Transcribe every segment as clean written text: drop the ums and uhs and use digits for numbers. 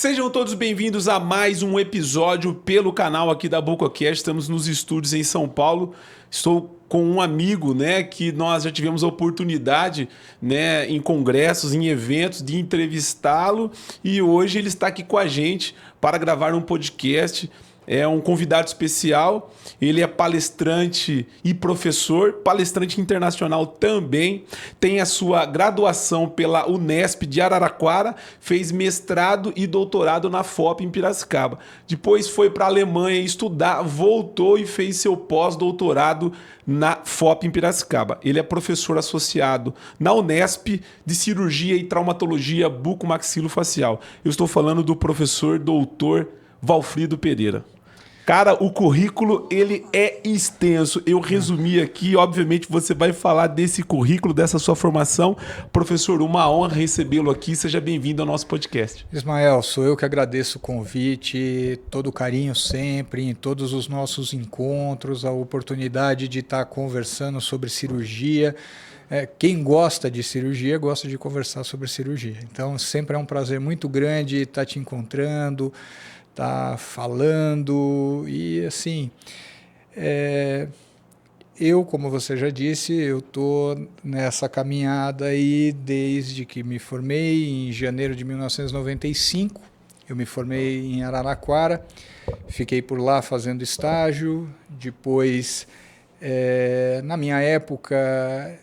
Sejam todos bem-vindos a mais um episódio pelo canal aqui da BucoCast. Estamos nos estúdios em São Paulo. Estou com um amigo, né, que nós já tivemos a oportunidade, né, em congressos, em eventos, de entrevistá-lo. E hoje ele está aqui com a gente para gravar um podcast. É um convidado especial, ele é palestrante e professor, palestrante internacional também, tem a sua graduação pela Unesp de Araraquara, fez mestrado e doutorado na FOP em Piracicaba. Depois foi para a Alemanha estudar, voltou e fez seu pós-doutorado na FOP em Piracicaba. Ele é professor associado na Unesp de Cirurgia e Traumatologia Bucomaxilofacial. Eu estou falando do professor doutor Valfrido Pereira. Cara, o currículo, ele é extenso. Eu resumi aqui, obviamente você vai falar desse currículo, dessa sua formação. Professor, uma honra recebê-lo aqui. Seja bem-vindo ao nosso podcast. Ismael, sou eu que agradeço o convite, todo o carinho sempre, em todos os nossos encontros, a oportunidade de estar conversando sobre cirurgia. Quem gosta de cirurgia, gosta de conversar sobre cirurgia. Então, sempre é um prazer muito grande estar te encontrando, tá falando e assim, eu, como você já disse, eu tô nessa caminhada aí desde que me formei em janeiro de 1995. Eu me formei em Araraquara, fiquei por lá fazendo estágio. Depois, na minha época,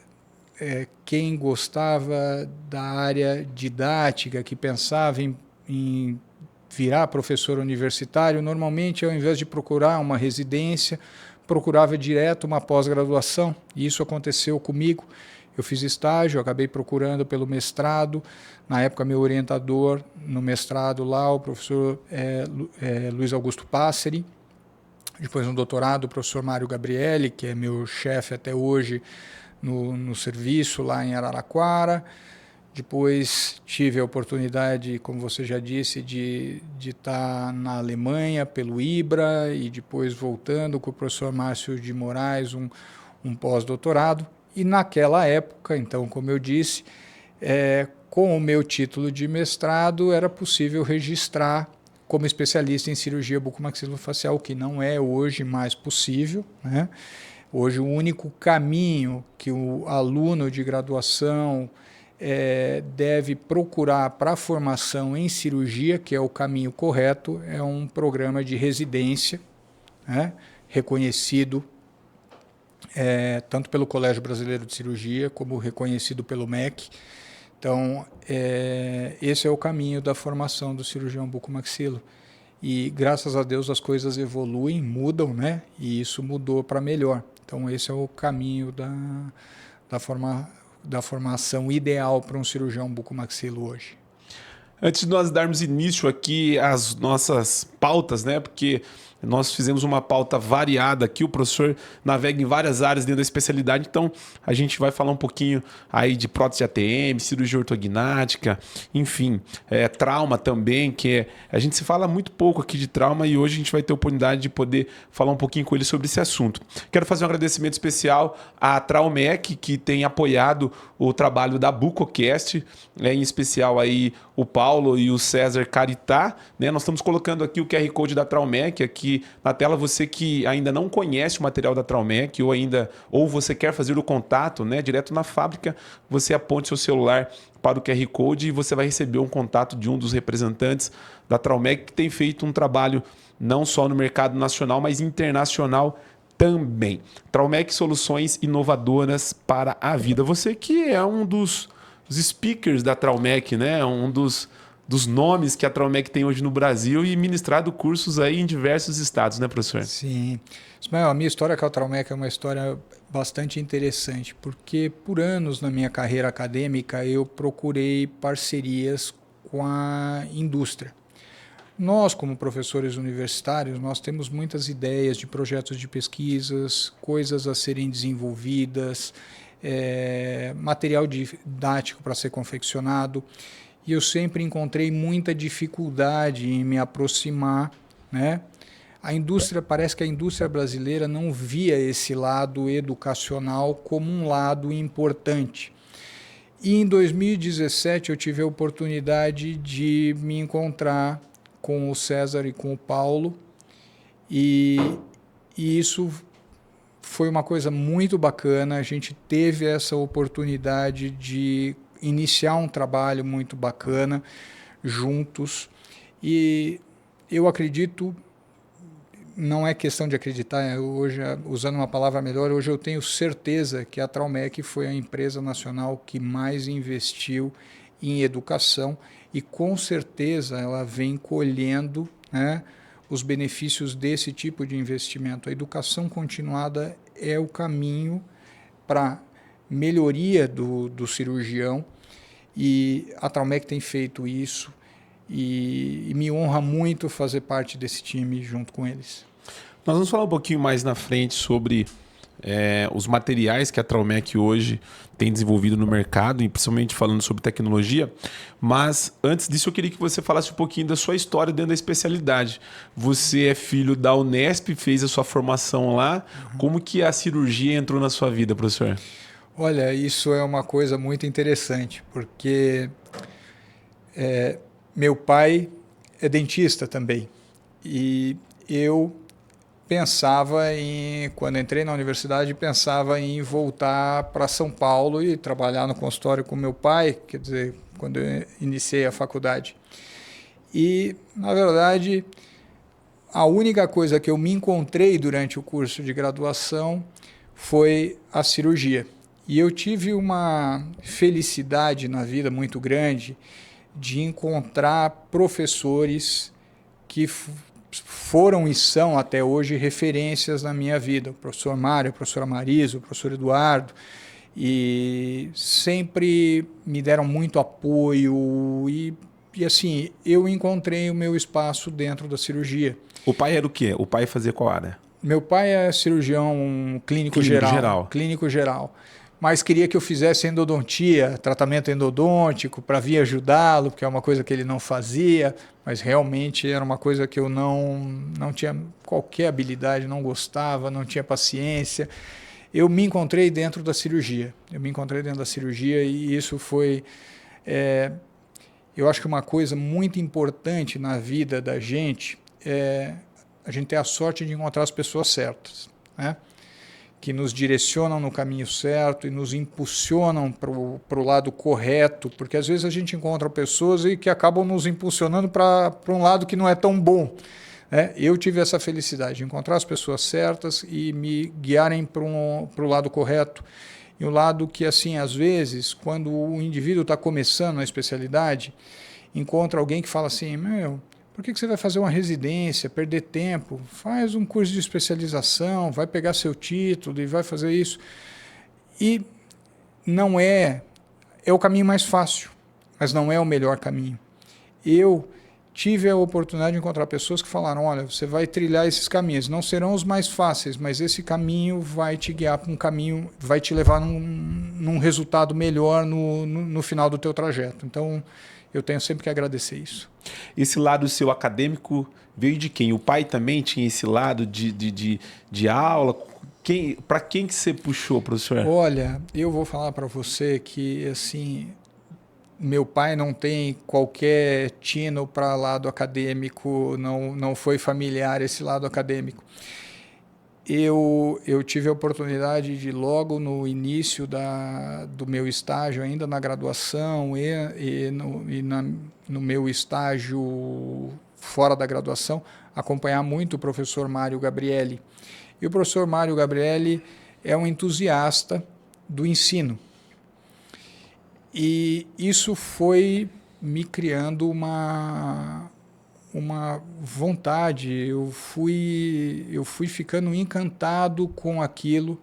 quem gostava da área didática, que pensava em virar professor universitário, normalmente, ao invés de procurar uma residência, procurava direto uma pós-graduação. E isso aconteceu comigo. Eu fiz estágio, acabei procurando pelo mestrado. Na época, meu orientador no mestrado lá, o professor Luiz Augusto Passeri. Depois, no doutorado, o professor Mário Gabrielli, que é meu chefe até hoje no serviço lá em Araraquara. Depois tive a oportunidade, como você já disse, de estar na Alemanha pelo IBRA e depois voltando com o professor Márcio de Moraes, um pós-doutorado. E naquela época, então, como eu disse, com o meu título de mestrado era possível registrar como especialista em cirurgia bucomaxilofacial, o que não é hoje mais possível, né? Hoje o único caminho que o aluno de graduação deve procurar para a formação em cirurgia, que é o caminho correto, é um programa de residência, né, reconhecido tanto pelo Colégio Brasileiro de Cirurgia como reconhecido pelo MEC. Então, esse é o caminho da formação do cirurgião bucomaxilo. E, graças a Deus, as coisas evoluem, mudam, né? E isso mudou para melhor. Então, esse é o caminho da formação ideal para um cirurgião bucomaxilo hoje. Antes de nós darmos início aqui às nossas pautas, né? Porque nós fizemos uma pauta variada aqui, o professor navega em várias áreas dentro da especialidade, então a gente vai falar um pouquinho aí de prótese ATM, cirurgia ortognática, enfim, trauma também, a gente se fala muito pouco aqui de trauma e hoje a gente vai ter a oportunidade de poder falar um pouquinho com ele sobre esse assunto. Quero fazer um agradecimento especial à Traumec, que tem apoiado o trabalho da BucoCast, em especial aí o Paulo e o César Caritá, né? Nós estamos colocando aqui o QR Code da Traumec aqui na tela. Você que ainda não conhece o material da Traumec ou você quer fazer o contato, né, direto na fábrica, você aponte seu celular para o QR Code e você vai receber um contato de um dos representantes da Traumec, que tem feito um trabalho não só no mercado nacional, mas internacional também. Traumec, soluções inovadoras para a vida. Você que é um dos speakers da Traumec, né? Um dos nomes que a Traumec tem hoje no Brasil e ministrado cursos aí em diversos estados, né, professor? Sim. Ismael, a minha história com a Traumec é uma história bastante interessante, porque por anos na minha carreira acadêmica eu procurei parcerias com a indústria. Nós, como professores universitários, nós temos muitas ideias de projetos de pesquisas, coisas a serem desenvolvidas, material didático para ser confeccionado, e eu sempre encontrei muita dificuldade em me aproximar, né? Parece que a indústria brasileira não via esse lado educacional como um lado importante. E em 2017 eu tive a oportunidade de me encontrar com o César e com o Paulo, e isso foi uma coisa muito bacana. A gente teve essa oportunidade de iniciar um trabalho muito bacana juntos, e eu acredito, não é questão de acreditar, hoje, usando uma palavra melhor, hoje eu tenho certeza que a Traumec foi a empresa nacional que mais investiu em educação, e com certeza ela vem colhendo, né, os benefícios desse tipo de investimento. A educação continuada é o caminho para melhoria do cirurgião, e a Traumec tem feito isso, e me honra muito fazer parte desse time junto com eles. Nós vamos falar um pouquinho mais na frente sobre os materiais que a Traumec hoje tem desenvolvido no mercado, e principalmente falando sobre tecnologia. Mas antes disso, eu queria que você falasse um pouquinho da sua história dentro da especialidade. Você é filho da Unesp, fez a sua formação lá. Como que a cirurgia entrou na sua vida, professor? Olha, isso é uma coisa muito interessante, porque meu pai é dentista também, e eu pensava quando entrei na universidade, pensava em voltar para São Paulo e trabalhar no consultório com meu pai, quer dizer, quando eu iniciei a faculdade. E, na verdade, a única coisa que eu me encontrei durante o curso de graduação foi a cirurgia. E eu tive uma felicidade na vida muito grande de encontrar professores que foram e são até hoje referências na minha vida. O professor Mário, a professora Marisa, o professor Eduardo, e sempre me deram muito apoio, e assim, eu encontrei o meu espaço dentro da cirurgia. O pai era o quê? O pai fazia qual área? Meu pai é cirurgião clínico geral. Clínico geral. Mas queria que eu fizesse endodontia, tratamento endodôntico, para vir ajudá-lo, porque é uma coisa que ele não fazia, mas realmente era uma coisa que eu não tinha qualquer habilidade, não gostava, não tinha paciência. Eu me encontrei dentro da cirurgia. E isso foi, eu acho que uma coisa muito importante na vida da gente é a gente ter a sorte de encontrar as pessoas certas, né? Que nos direcionam no caminho certo e nos impulsionam para o lado correto, porque às vezes a gente encontra pessoas que acabam nos impulsionando para um lado que não é tão bom, né? Eu tive essa felicidade de encontrar as pessoas certas e me guiarem para o lado correto, e o lado que, assim, às vezes, quando o indivíduo está começando a especialidade, encontra alguém que fala assim: meu, por que você vai fazer uma residência, perder tempo? Faz um curso de especialização, vai pegar seu título e vai fazer isso. E não é o caminho mais fácil, mas não é o melhor caminho. Eu tive a oportunidade de encontrar pessoas que falaram: olha, você vai trilhar esses caminhos, não serão os mais fáceis, mas esse caminho vai te guiar para um caminho, vai te levar num resultado melhor no final do teu trajeto. Então, eu tenho sempre que agradecer isso. Esse lado seu acadêmico veio de quem? O pai também tinha esse lado de aula? Para quem que você puxou, professor? Olha, eu vou falar para você que, assim, meu pai não tem qualquer tino para lado acadêmico, não foi familiar esse lado acadêmico. Eu tive a oportunidade de, logo no início do meu estágio, ainda na graduação no meu estágio fora da graduação, acompanhar muito o professor Mário Gabrielli. E o professor Mário Gabrielli é um entusiasta do ensino. E isso foi me criando uma vontade, eu fui ficando encantado com aquilo.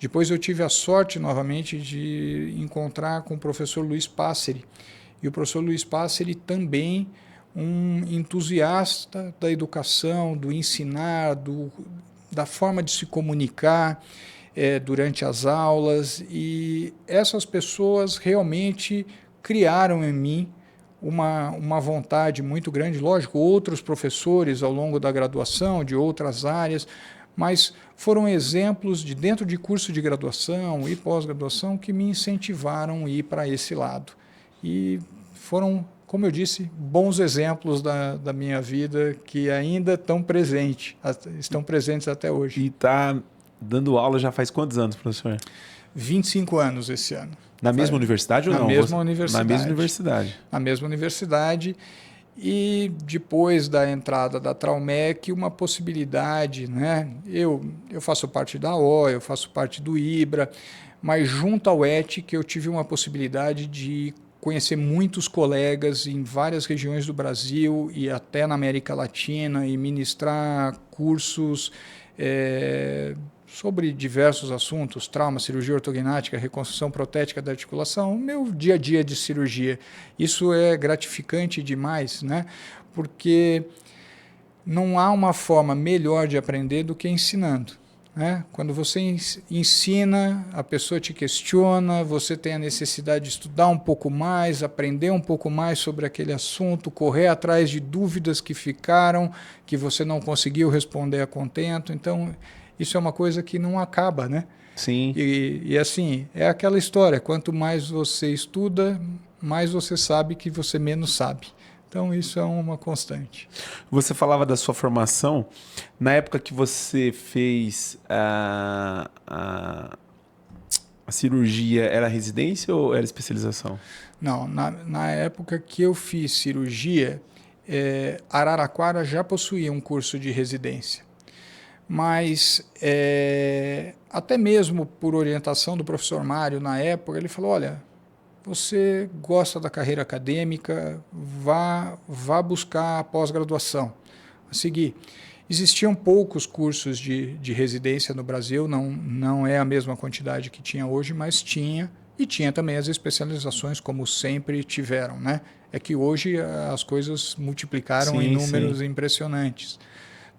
Depois eu tive a sorte novamente de encontrar com o professor Luiz Passeri, e o professor Luiz Passeri também um entusiasta da educação, do ensinar, da forma de se comunicar durante as aulas, e essas pessoas realmente criaram em mim uma vontade muito grande. Lógico, outros professores ao longo da graduação, de outras áreas, mas foram exemplos de dentro de curso de graduação e pós-graduação que me incentivaram a ir para esse lado. E foram como eu disse, bons exemplos da minha vida que ainda estão presentes até hoje. E está dando aula já faz quantos anos, professor? 25 anos esse ano. Na mesma universidade ou na não? Mesma universidade. Na mesma universidade. Na mesma universidade. E depois da entrada da Traumec, uma possibilidade, né? Eu faço parte da O, eu faço parte do IBRA, mas junto ao ETIC eu tive uma possibilidade de conhecer muitos colegas em várias regiões do Brasil e até na América Latina e ministrar cursos sobre diversos assuntos, trauma, cirurgia ortognática, reconstrução protética da articulação, o meu dia a dia de cirurgia. Isso é gratificante demais, né? Porque não há uma forma melhor de aprender do que ensinando. Né? Quando você ensina, a pessoa te questiona, você tem a necessidade de estudar um pouco mais, aprender um pouco mais sobre aquele assunto, correr atrás de dúvidas que ficaram, que você não conseguiu responder a contento. Então, isso é uma coisa que não acaba, né? Sim. E assim, é aquela história, quanto mais você estuda, mais você sabe que você menos sabe. Então, isso é uma constante. Você falava da sua formação. Na época que você fez a cirurgia, era residência ou era especialização? Não, na época que eu fiz cirurgia, Araraquara já possuía um curso de residência. Mas, até mesmo por orientação do professor Mário na época, ele falou, olha, você gosta da carreira acadêmica, vá buscar a pós-graduação. A seguir, existiam poucos cursos de residência no Brasil, não é a mesma quantidade que tinha hoje, mas tinha, e tinha também as especializações, como sempre tiveram, né? É que hoje as coisas multiplicaram em números impressionantes.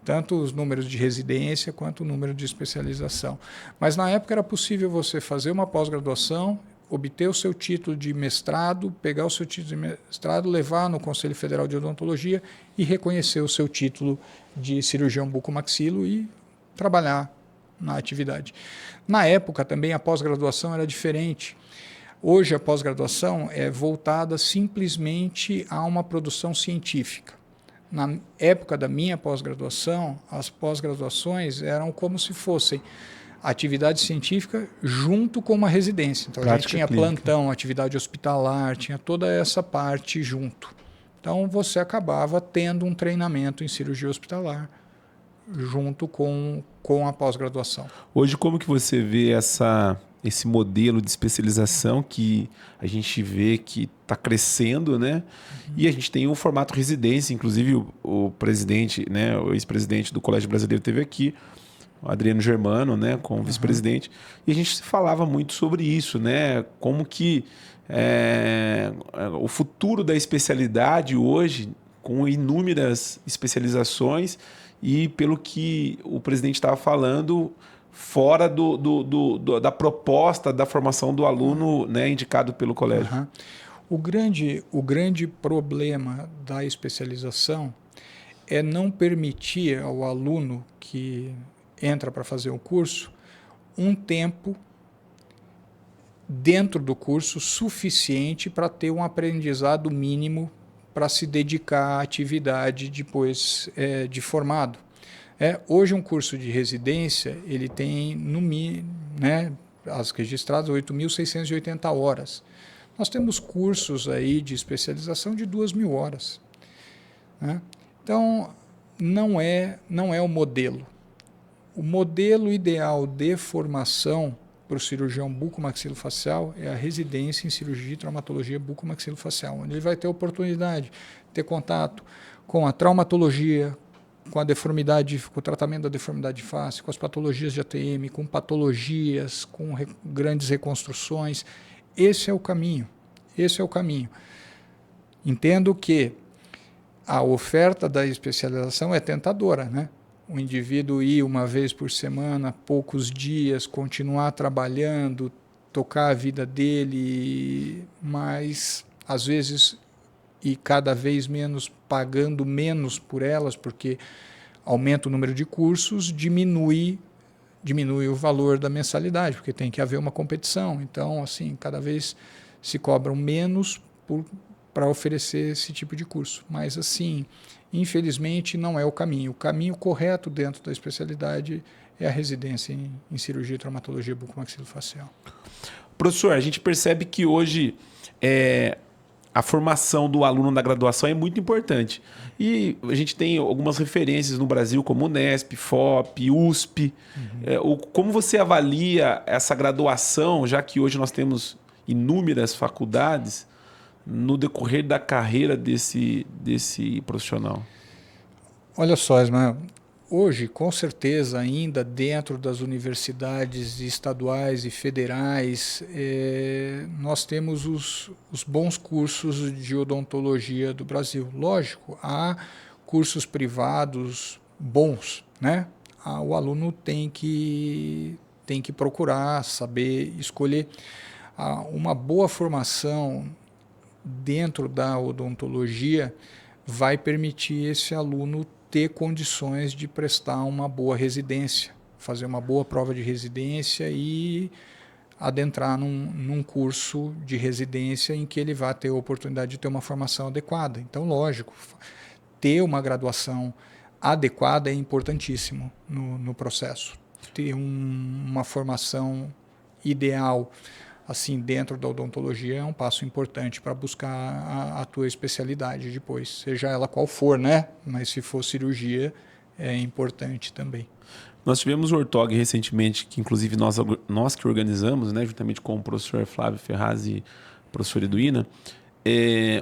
Tanto os números de residência quanto o número de especialização. Mas na época era possível você fazer uma pós-graduação, obter o seu título de mestrado, pegar o seu título de mestrado, levar no Conselho Federal de Odontologia e reconhecer o seu título de cirurgião bucomaxilo e trabalhar na atividade. Na época também a pós-graduação era diferente. Hoje a pós-graduação é voltada simplesmente a uma produção científica. Na época da minha pós-graduação, as pós-graduações eram como se fossem atividade científica junto com uma residência. Então, a gente tinha plantão, atividade hospitalar, tinha toda essa parte junto. Então, você acabava tendo um treinamento em cirurgia hospitalar junto com a pós-graduação. Hoje, como que você vê esse modelo de especialização que a gente vê que está crescendo, né? E a gente tem um formato residência, inclusive o presidente, né, o ex-presidente do Colégio Brasileiro esteve aqui, o Adriano Germano, né, como vice-presidente, e a gente falava muito sobre isso, né? Como que o futuro da especialidade hoje, com inúmeras especializações, e pelo que o presidente estava falando, fora da proposta da formação do aluno, né, indicado pelo colégio. Uhum. O grande problema da especialização é não permitir ao aluno que entra para fazer o curso um tempo dentro do curso suficiente para ter um aprendizado mínimo para se dedicar à atividade depois de formado. Hoje um curso de residência ele tem no mínimo, né, as registradas 8.680 horas. Nós temos cursos aí de especialização de 2.000 horas. Né? Então, não é o modelo. O modelo ideal de formação para o cirurgião bucomaxilofacial é a residência em cirurgia e traumatologia bucomaxilofacial, onde ele vai ter oportunidade de ter contato com a traumatologia, com a deformidade, com o tratamento da deformidade de face, com as patologias de ATM, com patologias, com grandes reconstruções. Esse é o caminho. Esse é o caminho. Entendo que a oferta da especialização é tentadora, né? O indivíduo ir uma vez por semana, poucos dias, continuar trabalhando, tocar a vida dele, mas às vezes e cada vez menos pagando menos por elas, porque aumenta o número de cursos, diminui o valor da mensalidade, porque tem que haver uma competição. Então, assim, cada vez se cobram menos para oferecer esse tipo de curso. Mas, assim, infelizmente, não é o caminho. O caminho correto dentro da especialidade é a residência em cirurgia e traumatologia bucomaxilofacial. Professor, a gente percebe que hoje a formação do aluno da graduação é muito importante. E a gente tem algumas referências no Brasil, como Unesp, FOP, USP. Como você avalia essa graduação, já que hoje nós temos inúmeras faculdades, no decorrer da carreira desse profissional? Olha só, Ismael, hoje, com certeza, ainda dentro das universidades estaduais e federais, nós temos os bons cursos de odontologia do Brasil. Lógico, há cursos privados bons, né? O aluno tem que procurar, saber escolher. Uma boa formação dentro da odontologia vai permitir esse aluno ter condições de prestar uma boa residência, fazer uma boa prova de residência e adentrar num curso de residência em que ele vai ter a oportunidade de ter uma formação adequada. Então, lógico, ter uma graduação adequada é importantíssimo no processo. Ter uma formação ideal assim, dentro da odontologia é um passo importante para buscar a tua especialidade depois, seja ela qual for, né? Mas se for cirurgia, é importante também. Nós tivemos o Ortog recentemente, que inclusive nós que organizamos, né, juntamente com o professor Flávio Ferraz e o professor Eduína,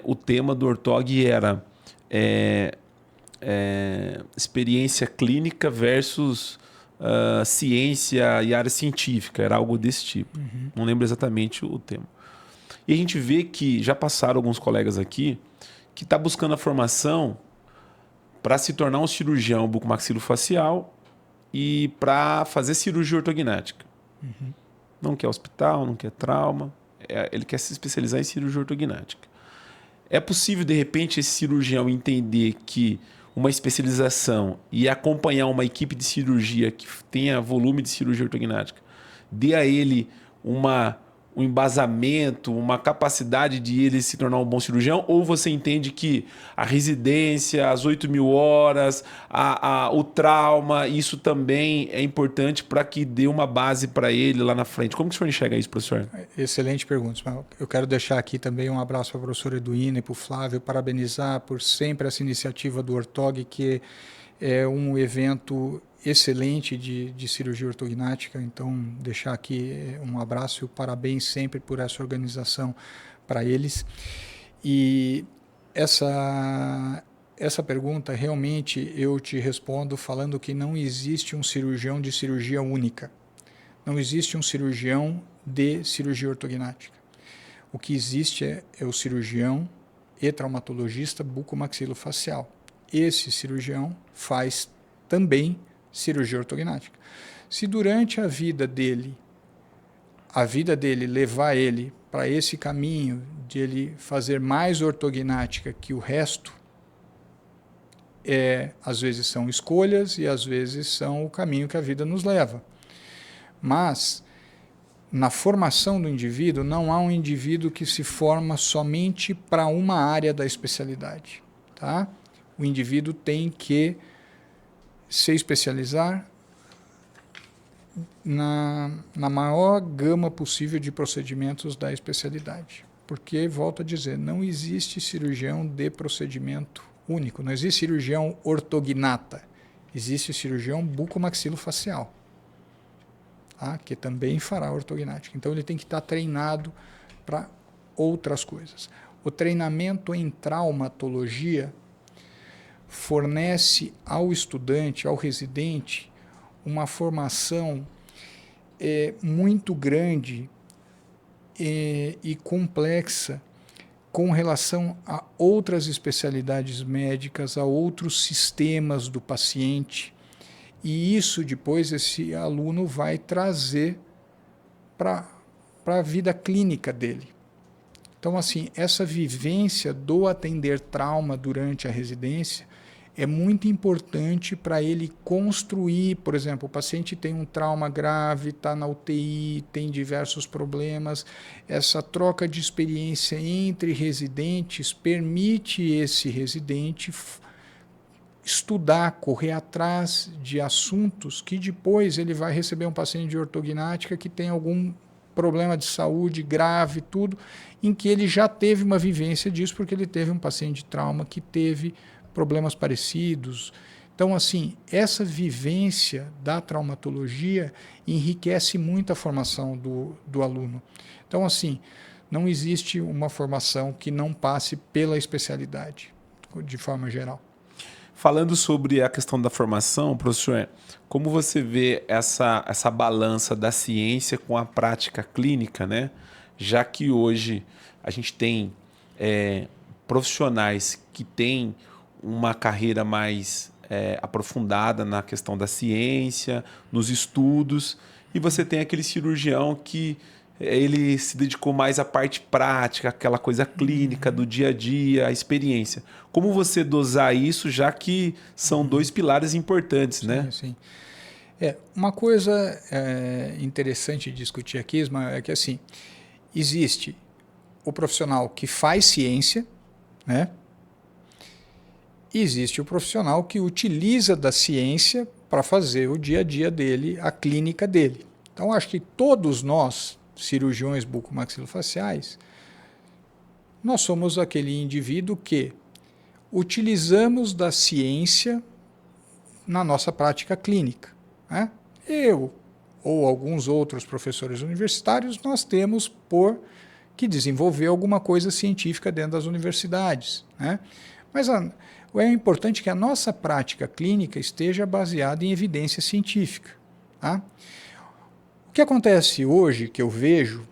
o tema do Ortog era experiência clínica versus ciência e área científica, era algo desse tipo. Não lembro exatamente o tema. E a gente vê que já passaram alguns colegas aqui que está buscando a formação para se tornar um cirurgião bucomaxilofacial e para fazer cirurgia ortognática. Não quer hospital, não quer trauma, ele quer se especializar em cirurgia ortognática. É possível, de repente, esse cirurgião entender que uma especialização e acompanhar uma equipe de cirurgia que tenha volume de cirurgia ortognática, dê a ele um embasamento, uma capacidade de ele se tornar um bom cirurgião? Ou você entende que a residência, as 8.000 horas, o trauma, isso também é importante para que dê uma base para ele lá na frente? Como que o senhor enxerga isso, professor? Excelente pergunta. Eu quero deixar aqui também um abraço para o professor Eduína e para o Flávio, parabenizar por sempre essa iniciativa do Ortog, que é um evento excelente de cirurgia ortognática. Então, deixar aqui um abraço e um parabéns sempre por essa organização para eles. E essa pergunta, realmente, eu te respondo falando que não existe um cirurgião de cirurgia única. Não existe um cirurgião de cirurgia ortognática. O que existe é o cirurgião e traumatologista bucomaxilofacial. Esse cirurgião faz também cirurgia ortognática. Se durante a vida dele levar ele para esse caminho de ele fazer mais ortognática que o resto, às vezes são escolhas e às vezes são o caminho que a vida nos leva. Mas, na formação do indivíduo, não há um indivíduo que se forma somente para uma área da especialidade. Tá? O indivíduo tem que se especializar na maior gama possível de procedimentos da especialidade. Porque, volto a dizer, não existe cirurgião de procedimento único, não existe cirurgião ortognata, existe cirurgião bucomaxilofacial, tá? Que também fará ortognática. Então, ele tem que estar treinado para outras coisas. O treinamento em traumatologia fornece ao estudante, ao residente, uma formação muito grande e complexa com relação a outras especialidades médicas, a outros sistemas do paciente, e isso depois esse aluno vai trazer para a vida clínica dele. Então, assim, essa vivência do atender trauma durante a residência é muito importante para ele construir. Por exemplo, o paciente tem um trauma grave, está na UTI, tem diversos problemas. Essa troca de experiência entre residentes permite esse residente estudar, correr atrás de assuntos que depois ele vai receber um paciente de ortognática que tem algum problema de saúde grave, tudo, em que ele já teve uma vivência disso, porque ele teve um paciente de trauma que teve problemas parecidos. Então, assim, essa vivência da traumatologia enriquece muito a formação do aluno. Então, assim, não existe uma formação que não passe pela especialidade, de forma geral. Falando sobre a questão da formação, professor, como você vê essa balança da ciência com a prática clínica, né? Já que hoje a gente tem profissionais que têm uma carreira mais aprofundada na questão da ciência, nos estudos, e você tem aquele cirurgião que ele se dedicou mais à parte prática, aquela coisa clínica do dia a dia, a experiência. Como você dosar isso, já que são dois pilares importantes, né? Sim. Uma coisa interessante de discutir aqui, Ismael, é que assim, existe o profissional que faz ciência, né? E existe o profissional que utiliza da ciência para fazer o dia a dia dele, a clínica dele. Então, acho que todos nós, cirurgiões bucomaxilofaciais, nós somos aquele indivíduo que utilizamos da ciência na nossa prática clínica, né? Eu ou alguns outros professores universitários, nós temos que desenvolver alguma coisa científica dentro das universidades, né? Mas é importante que a nossa prática clínica esteja baseada em evidência científica, tá? O que acontece hoje, que eu vejo,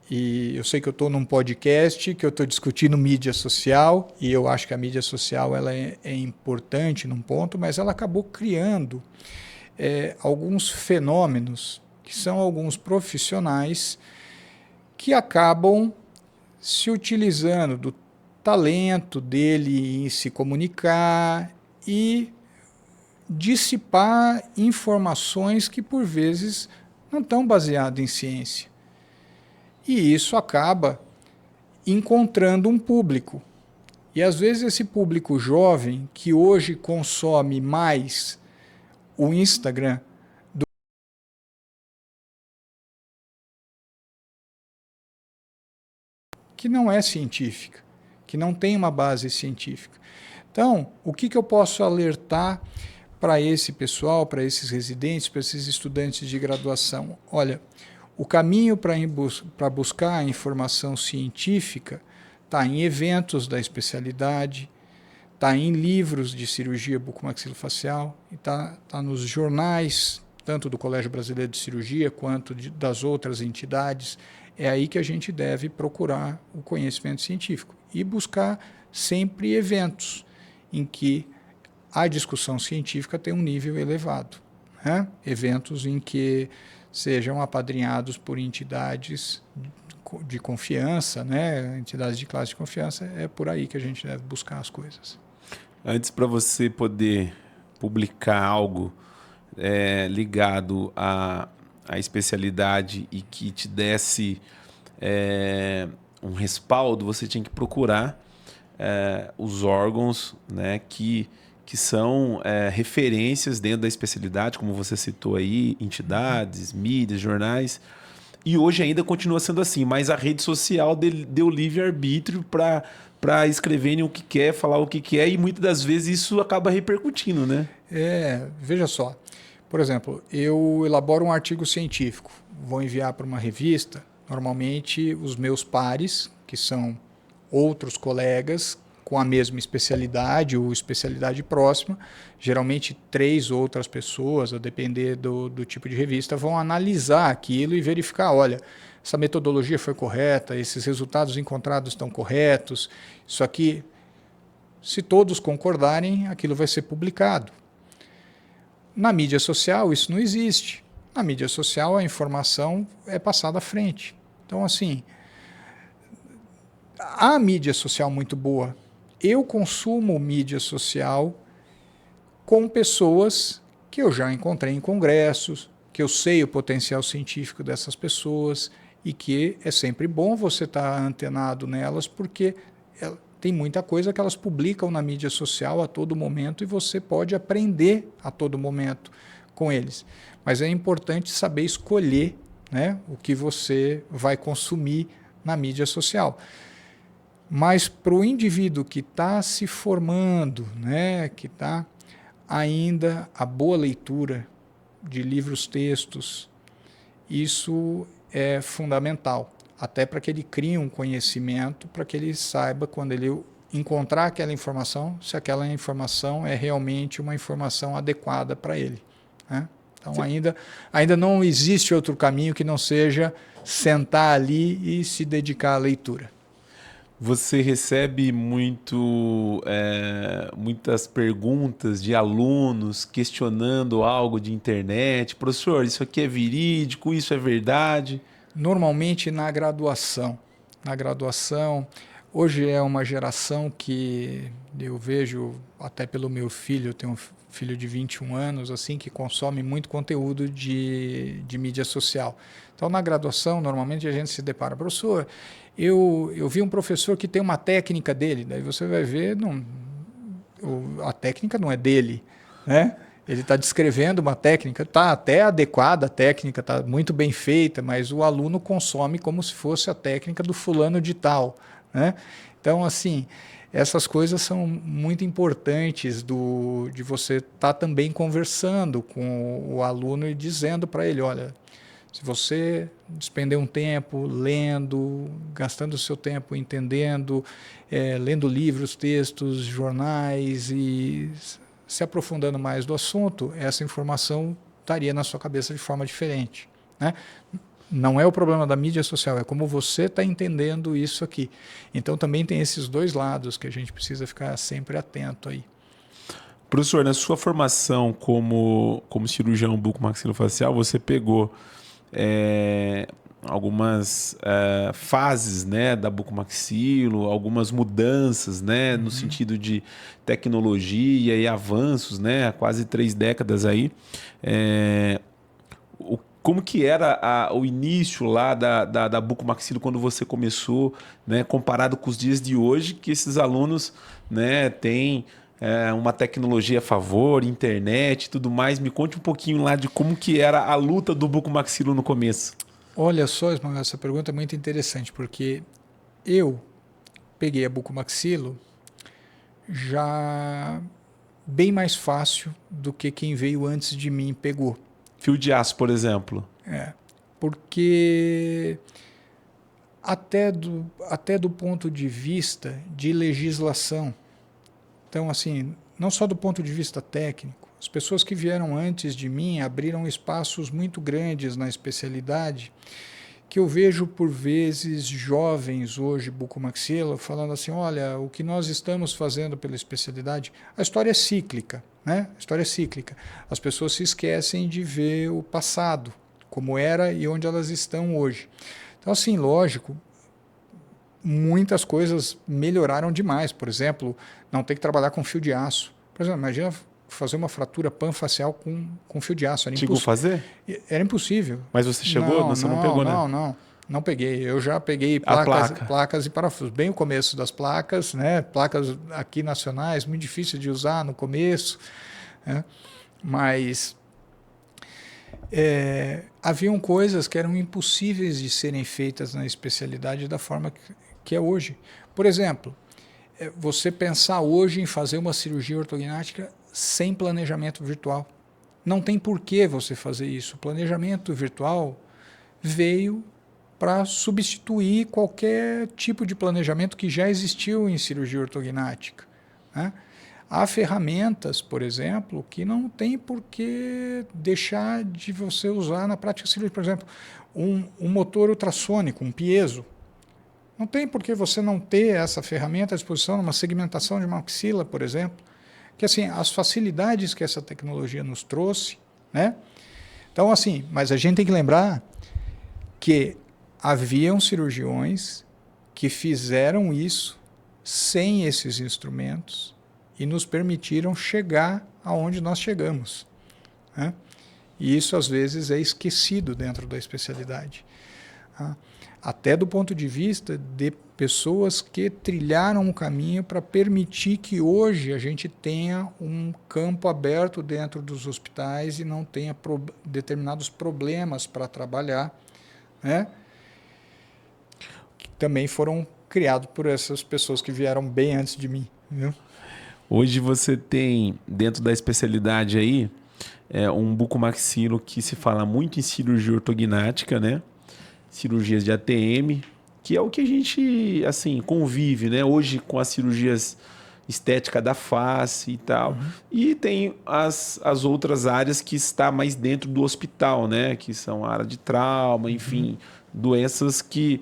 e eu sei que eu estou num podcast, que eu estou discutindo mídia social, e eu acho que a mídia social ela é importante num ponto, mas ela acabou criando alguns fenômenos, que são alguns profissionais que acabam se utilizando do talento dele em se comunicar e dissipar informações que, por vezes, não estão baseadas em ciência. E isso acaba encontrando um público. E, às vezes, esse público jovem, que hoje consome mais o Instagram que não é científica, que não tem uma base científica. Então, o que eu posso alertar para esse pessoal, para esses residentes, para esses estudantes de graduação? Olha, o caminho para buscar a informação científica está em eventos da especialidade, está em livros de cirurgia bucomaxilofacial, está nos jornais, tanto do Colégio Brasileiro de Cirurgia quanto das outras entidades. É aí que a gente deve procurar o conhecimento científico e buscar sempre eventos em que a discussão científica tem um nível elevado, né? Eventos em que sejam apadrinhados por entidades de confiança, né? Entidades de classe de confiança, é por aí que a gente deve buscar as coisas. Antes, para você poder publicar algo ligado à especialidade e que te desse um respaldo, você tinha que procurar os órgãos, né, que são referências dentro da especialidade, como você citou aí, entidades, mídias, jornais. E hoje ainda continua sendo assim, mas a rede social deu livre-arbítrio para escreverem o que quer, falar o que quer, e muitas das vezes isso acaba repercutindo, né? Veja só. Por exemplo, eu elaboro um artigo científico, vou enviar para uma revista. Normalmente, os meus pares, que são outros colegas com a mesma especialidade ou especialidade próxima, geralmente 3 outras pessoas, a depender do tipo de revista, vão analisar aquilo e verificar, olha, essa metodologia foi correta, esses resultados encontrados estão corretos, isso aqui, se todos concordarem, aquilo vai ser publicado. Na mídia social, isso não existe. Na mídia social, a informação é passada à frente. Então, assim, a mídia social muito boa. Eu consumo mídia social com pessoas que eu já encontrei em congressos, que eu sei o potencial científico dessas pessoas e que é sempre bom você estar antenado nelas, porque tem muita coisa que elas publicam na mídia social a todo momento e você pode aprender a todo momento com eles. Mas é importante saber escolher, né, o que você vai consumir na mídia social. Mas para o indivíduo que está se formando, né, que está ainda a boa leitura de livros, textos, isso é fundamental, até para que ele crie um conhecimento, para que ele saiba, quando ele encontrar aquela informação, se aquela informação é realmente uma informação adequada para ele, né? Então ainda não existe outro caminho que não seja sentar ali e se dedicar à leitura. Você recebe muitas perguntas de alunos questionando algo de internet. Professor, isso aqui é verídico, isso é verdade? Normalmente na graduação. Na graduação, hoje é uma geração que eu vejo, até pelo meu filho, eu tenho um filho de 21 anos, assim, que consome muito conteúdo de mídia social. Então, na graduação, normalmente a gente se depara, professor, eu vi um professor que tem uma técnica dele, daí você vai ver, a técnica não é dele, né? Ele está descrevendo uma técnica, está até adequada a técnica, está muito bem feita, mas o aluno consome como se fosse a técnica do fulano de tal, né? Então, assim, essas coisas são muito importantes de você estar também conversando com o aluno e dizendo para ele, olha, se você despender um tempo lendo, gastando o seu tempo entendendo, lendo livros, textos, jornais e se aprofundando mais do assunto, essa informação estaria na sua cabeça de forma diferente, né? Não é o problema da mídia social, é como você está entendendo isso aqui. Então também tem esses dois lados que a gente precisa ficar sempre atento aí. Professor, na sua formação como cirurgião bucomaxilofacial, você pegou algumas fases, né, da bucomaxilo, algumas mudanças, né, no sentido de tecnologia e avanços, né, há quase 3 décadas aí. Como que era o início lá da bucomaxilo quando você começou, né, comparado com os dias de hoje, que esses alunos, né, têm uma tecnologia a favor, internet e tudo mais. Me conte um pouquinho lá de como que era a luta do bucomaxilo no começo. Olha só, Ismael, essa pergunta é muito interessante, porque eu peguei a bucomaxilo já bem mais fácil do que quem veio antes de mim pegou. Fio de aço, por exemplo. Porque até do ponto de vista de legislação, então assim, não só do ponto de vista técnico, as pessoas que vieram antes de mim abriram espaços muito grandes na especialidade, que eu vejo por vezes jovens hoje, bucomaxilo, falando assim, olha, o que nós estamos fazendo pela especialidade, a história é cíclica, né? A história é cíclica. As pessoas se esquecem de ver o passado, como era e onde elas estão hoje. Então, assim, lógico, muitas coisas melhoraram demais. Por exemplo, não ter que trabalhar com fio de aço. Por exemplo, imagina fazer uma fratura panfacial com fio de aço. Chegou a fazer? Era impossível. Mas você chegou? Você não pegou, né? Não peguei. Eu já peguei placas e parafusos. Bem o começo das placas, né? Placas aqui nacionais, muito difícil de usar no começo, né? Mas haviam coisas que eram impossíveis de serem feitas na especialidade da forma que é hoje. Por exemplo, você pensar hoje em fazer uma cirurgia ortognática sem planejamento virtual. Não tem por que você fazer isso. O planejamento virtual veio para substituir qualquer tipo de planejamento que já existiu em cirurgia ortognática, né? Há ferramentas, por exemplo, que não tem por que deixar de você usar na prática cirúrgica. Por exemplo, um motor ultrassônico, um piezo. Não tem por que você não ter essa ferramenta à disposição numa segmentação de maxila, por exemplo. Que assim, as facilidades que essa tecnologia nos trouxe, né? Então, assim, mas a gente tem que lembrar que haviam cirurgiões que fizeram isso sem esses instrumentos e nos permitiram chegar aonde nós chegamos, né? E isso, às vezes, é esquecido dentro da especialidade. Até do ponto de vista de pessoas que trilharam um caminho para permitir que hoje a gente tenha um campo aberto dentro dos hospitais e não tenha determinados problemas para trabalhar, né? Que também foram criados por essas pessoas que vieram bem antes de mim, viu? Hoje você tem, dentro da especialidade aí, um bucomaxilo que se fala muito em cirurgia ortognática, né? Cirurgias de ATM, que é o que a gente, assim, convive, né? Hoje com as cirurgias estética da face e tal. E tem as outras áreas que está mais dentro do hospital, né? Que são a área de trauma, enfim, doenças que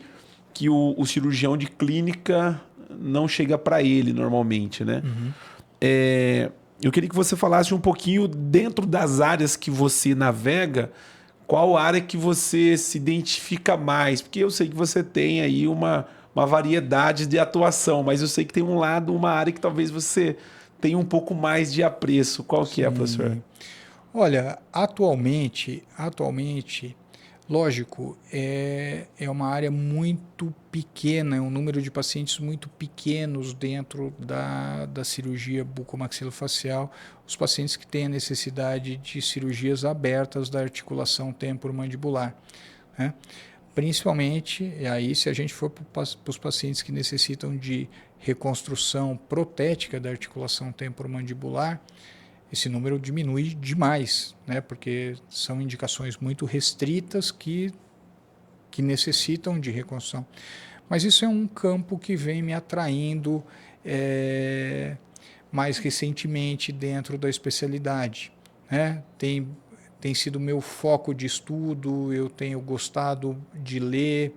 o cirurgião de clínica não chega para ele normalmente, né? Eu queria que você falasse um pouquinho dentro das áreas que você navega, qual área que você se identifica mais? Porque eu sei que você tem aí uma variedade de atuação, mas eu sei que tem um lado, uma área que talvez você tenha um pouco mais de apreço. Qual que é, professor? Olha, atualmente, lógico, é uma área muito pequena, é um número de pacientes muito pequenos dentro da cirurgia bucomaxilofacial, os pacientes que têm a necessidade de cirurgias abertas da articulação temporomandibular, né? Principalmente, e aí se a gente for para os pacientes que necessitam de reconstrução protética da articulação temporomandibular, esse número diminui demais, né? Porque são indicações muito restritas que necessitam de reconstrução. Mas isso é um campo que vem me atraindo mais recentemente dentro da especialidade, né? Tem sido meu foco de estudo, eu tenho gostado de ler.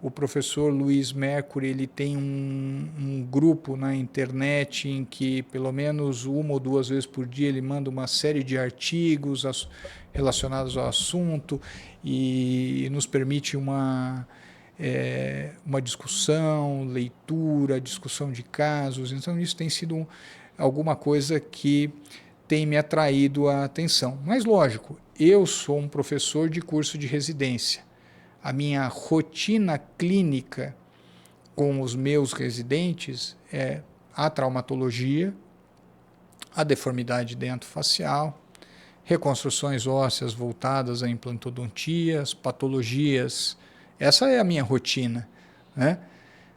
O professor Luiz Mercury, ele tem um grupo na internet em que pelo menos uma ou duas vezes por dia ele manda uma série de artigos relacionados ao assunto e nos permite uma discussão, leitura, discussão de casos. Então isso tem sido alguma coisa que tem me atraído a atenção. Mas lógico, eu sou um professor de curso de residência. A minha rotina clínica com os meus residentes é a traumatologia, a deformidade dentofacial, reconstruções ósseas voltadas à implantodontia, as patologias. Essa é a minha rotina, né?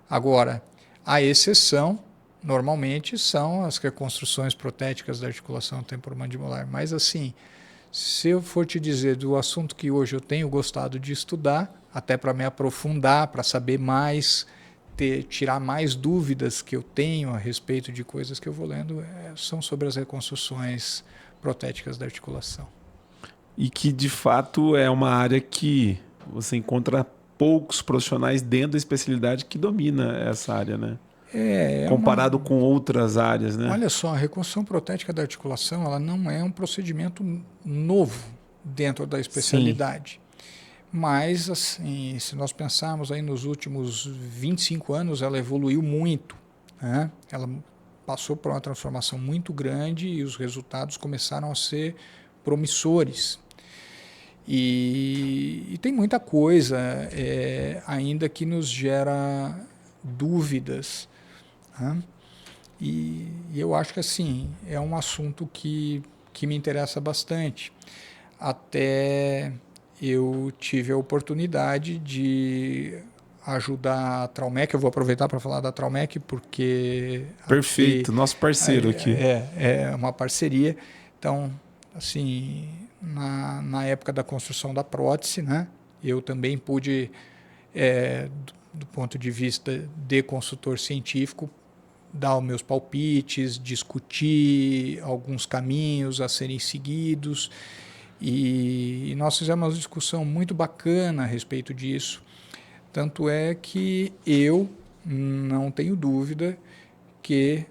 Agora, a exceção, normalmente, são as reconstruções protéticas da articulação temporomandibular. Mas, assim, se eu for te dizer do assunto que hoje eu tenho gostado de estudar, até para me aprofundar, para saber mais, tirar mais dúvidas que eu tenho a respeito de coisas que eu vou lendo, são sobre as reconstruções protéticas da articulação. E que, de fato, é uma área que você encontra poucos profissionais dentro da especialidade que domina essa área, né? Comparado com outras áreas, né? Olha só, a reconstrução protética da articulação, ela não é um procedimento novo dentro da especialidade. Sim. Mas, assim, se nós pensarmos aí nos últimos 25 anos, ela evoluiu muito, né? Ela passou por uma transformação muito grande e os resultados começaram a ser promissores. E tem muita coisa ainda que nos gera dúvidas, né? E eu acho que assim, é um assunto que me interessa bastante. Até eu tive a oportunidade de ajudar a Traumec. Eu vou aproveitar para falar da Traumec porque... Perfeito, nosso parceiro aqui. É uma parceria. Então, assim, na época da construção da prótese, né, eu também pude, do ponto de vista de consultor científico, dar os meus palpites, discutir alguns caminhos a serem seguidos. E nós fizemos uma discussão muito bacana a respeito disso. Tanto é que eu não tenho dúvida que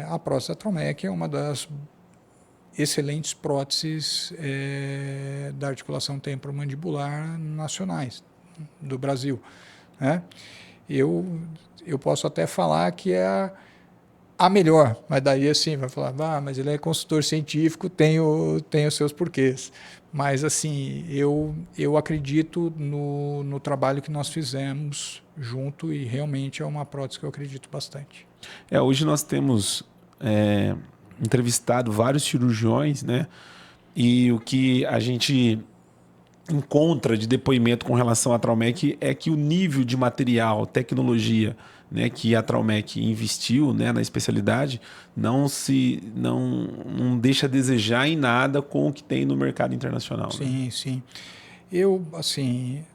a prótese da Traumec é uma das excelentes próteses da articulação temporomandibular nacionais do Brasil, né? Eu posso até falar que é a melhor, mas daí assim, vai falar, mas ele é consultor científico, tem os seus porquês. Mas assim, eu acredito no trabalho que nós fizemos junto e realmente é uma prótese que eu acredito bastante. Hoje nós temos entrevistado vários cirurgiões, né? E o que a gente encontra de depoimento com relação à Traumec é que o nível de material, tecnologia, né, que a Traumec investiu, né, na especialidade não deixa a desejar em nada com o que tem no mercado internacional. Sim, né? sim.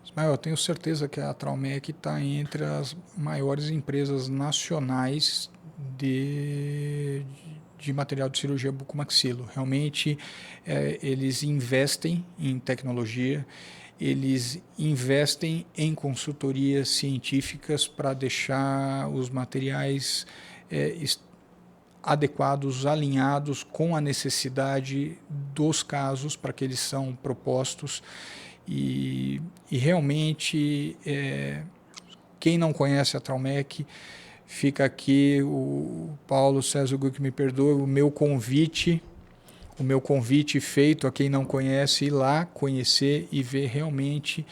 Ismael, eu tenho certeza que a Traumec está entre as maiores empresas nacionais de material de cirurgia bucomaxilo. Realmente, eles investem em tecnologia, eles investem em consultorias científicas para deixar os materiais adequados, alinhados com a necessidade dos casos para que eles são propostos. E realmente, quem não conhece a Traumec, fica aqui o Paulo César Gui, que me perdoe, o meu convite feito a quem não conhece, ir lá conhecer e ver realmente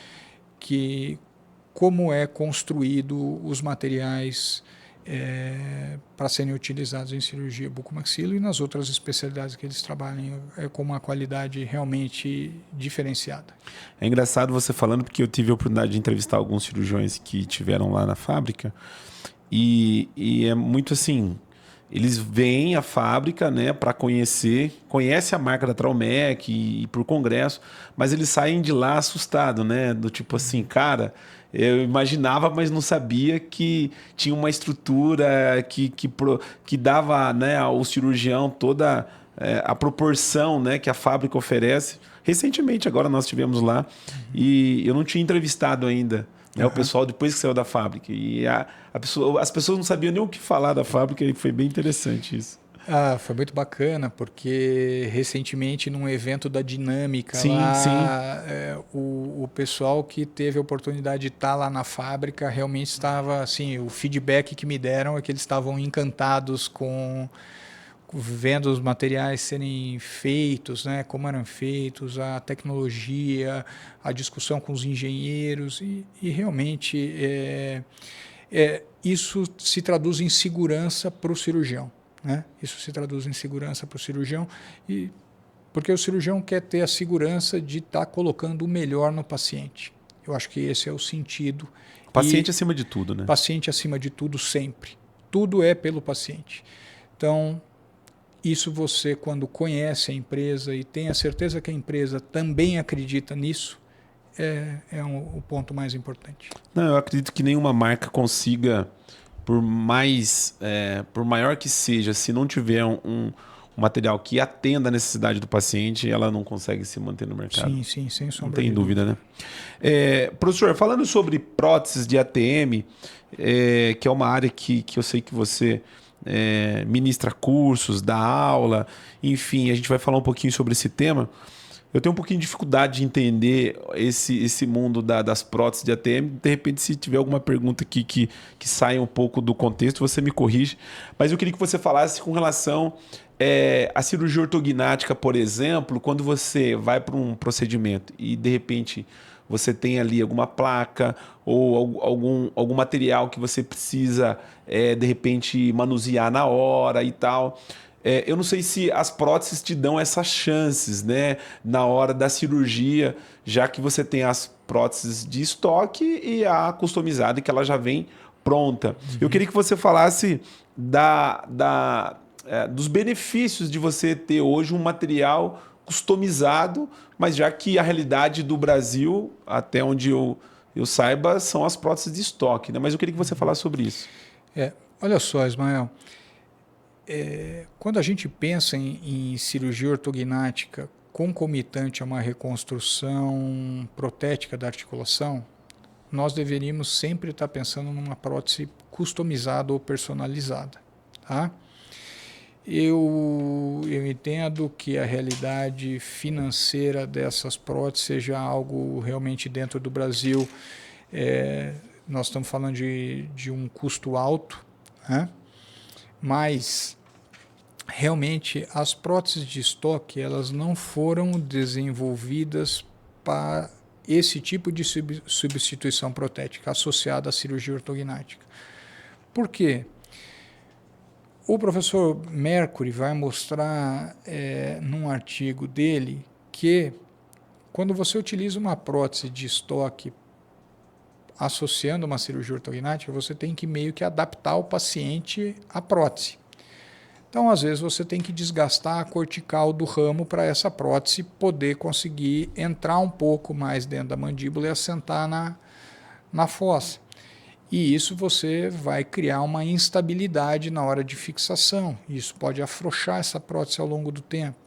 como é construído os materiais para serem utilizados em cirurgia bucomaxilo e nas outras especialidades que eles trabalham com uma qualidade realmente diferenciada. É engraçado você falando, porque eu tive a oportunidade de entrevistar alguns cirurgiões que tiveram lá na fábrica e é muito assim, eles vêm à fábrica, né, para conhece a marca da Traumec e por congresso, mas eles saem de lá assustados, né, do tipo assim, cara, eu imaginava, mas não sabia que tinha uma estrutura que dava, né, ao cirurgião toda a proporção, né, que a fábrica oferece. Recentemente, agora nós estivemos lá e eu não tinha entrevistado ainda, né, o pessoal depois que saiu da fábrica. E as pessoas não sabiam nem o que falar da fábrica e foi bem interessante isso. Foi muito bacana, porque recentemente num evento da Dinâmica, sim, lá, sim. O pessoal que teve a oportunidade de estar lá na fábrica realmente estava, assim, o feedback que me deram é que eles estavam encantados vendo os materiais serem feitos, né, como eram feitos, a tecnologia, a discussão com os engenheiros e realmente isso se traduz em segurança para o cirurgião. Né? Isso se traduz em segurança para o cirurgião, porque o cirurgião quer ter a segurança de estar colocando o melhor no paciente. Eu acho que esse é o sentido. Paciente acima de tudo, né? Paciente acima de tudo sempre. Tudo é pelo paciente. Então, isso você, quando conhece a empresa e tem a certeza que a empresa também acredita nisso, o ponto mais importante. Não, eu acredito que nenhuma marca consiga, por maior que seja, se não tiver um material que atenda a necessidade do paciente, ela não consegue se manter no mercado. Sim, sim, sem sombra. Não tem dúvida, né? Professor, falando sobre próteses de ATM, que é uma área que eu sei que você ministra cursos, dá aula, enfim, a gente vai falar um pouquinho sobre esse tema. Eu tenho um pouquinho de dificuldade de entender esse mundo das próteses de ATM. De repente, se tiver alguma pergunta aqui que saia um pouco do contexto, você me corrige. Mas eu queria que você falasse com relação à cirurgia ortognática, por exemplo, quando você vai para um procedimento e, de repente, você tem ali alguma placa ou algum material que você precisa, de repente, manusear na hora e tal. Eu não sei se as próteses te dão essas chances, né, na hora da cirurgia, já que você tem as próteses de estoque e a customizada, que ela já vem pronta. Uhum. Eu queria que você falasse dos benefícios de você ter hoje um material customizado, mas já que a realidade do Brasil, até onde eu saiba, são as próteses de estoque, né? Mas eu queria que você falasse sobre isso. Olha só, Ismael. Quando a gente pensa em cirurgia ortognática concomitante a uma reconstrução protética da articulação, nós deveríamos sempre estar pensando numa prótese customizada ou personalizada. Tá? Eu entendo que a realidade financeira dessas próteses seja algo realmente dentro do Brasil. Nós estamos falando de um custo alto, né? mas realmente as próteses de estoque elas não foram desenvolvidas para esse tipo de substituição protética associada à cirurgia ortognática. Por quê? O professor Mercury vai mostrar num artigo dele que quando você utiliza uma prótese de estoque associando uma cirurgia ortognática, você tem que meio que adaptar o paciente à prótese. Então, às vezes, você tem que desgastar a cortical do ramo para essa prótese poder conseguir entrar um pouco mais dentro da mandíbula e assentar na fossa. E isso você vai criar uma instabilidade na hora de fixação. Isso pode afrouxar essa prótese ao longo do tempo.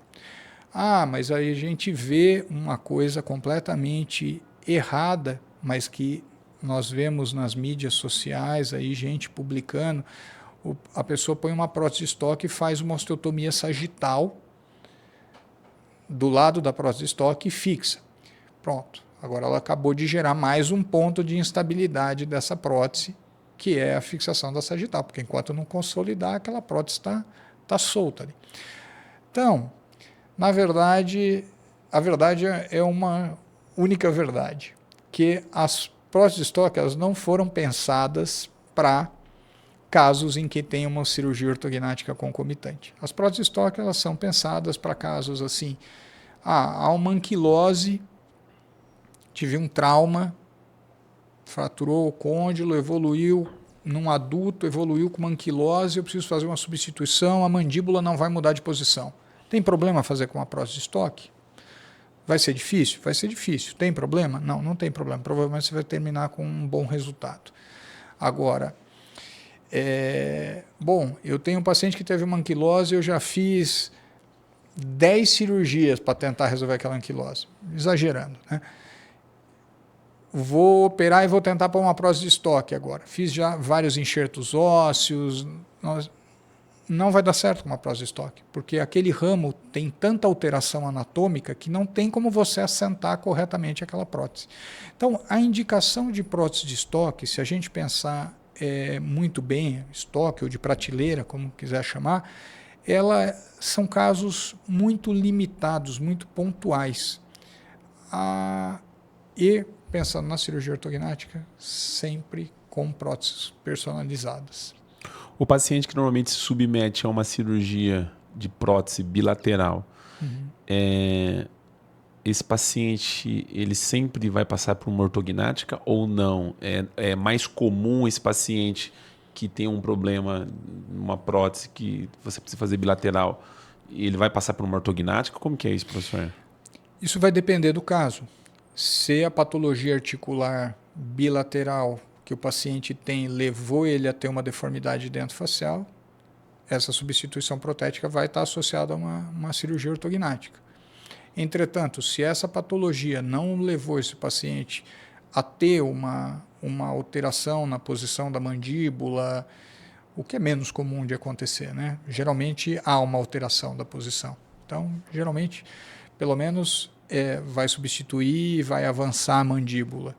Ah, mas aí a gente vê uma coisa completamente errada, mas que nós vemos nas mídias sociais, aí gente publicando, a pessoa põe uma prótese de estoque e faz uma osteotomia sagital do lado da prótese de estoque e fixa. Pronto. Agora ela acabou de gerar mais um ponto de instabilidade dessa prótese, que é a fixação da sagital, porque enquanto não consolidar, aquela prótese está solta ali. Então, na verdade, a verdade é uma única verdade, que as próteses de estoque elas não foram pensadas para casos em que tem uma cirurgia ortognática concomitante. As próteses de estoque elas são pensadas para casos assim, há uma anquilose, tive um trauma, fraturou o côndilo, evoluiu num adulto, evoluiu com uma anquilose, eu preciso fazer uma substituição, a mandíbula não vai mudar de posição. Tem problema fazer com uma prótese de estoque? Vai ser difícil? Vai ser difícil. Tem problema? Não, não tem problema. Provavelmente você vai terminar com um bom resultado. Agora, eu tenho um paciente que teve uma anquilose, eu já fiz 10 cirurgias para tentar resolver aquela anquilose. Exagerando, né? Vou operar e vou tentar pôr uma prótese de estoque agora. Fiz já vários enxertos ósseos. Não vai dar certo com uma prótese de estoque, porque aquele ramo tem tanta alteração anatômica que não tem como você assentar corretamente aquela prótese. Então, a indicação de prótese de estoque, se a gente pensar muito bem, estoque ou de prateleira, como quiser chamar, são casos muito limitados, muito pontuais. E pensando na cirurgia ortognática, sempre com próteses personalizadas. O paciente que normalmente se submete a uma cirurgia de prótese bilateral, esse paciente ele sempre vai passar por uma ortognática ou não? É mais comum esse paciente que tem um problema numa prótese que você precisa fazer bilateral, ele vai passar por uma ortognática? Como que é isso, professor? Isso vai depender do caso. Se a patologia articular bilateral que o paciente tem levou ele a ter uma deformidade dentofacial, essa substituição protética vai estar associada a uma cirurgia ortognática. Entretanto, se essa patologia não levou esse paciente a ter uma alteração na posição da mandíbula, o que é menos comum de acontecer, né? Geralmente há uma alteração da posição. Então, geralmente, pelo menos vai substituir e vai avançar a mandíbula.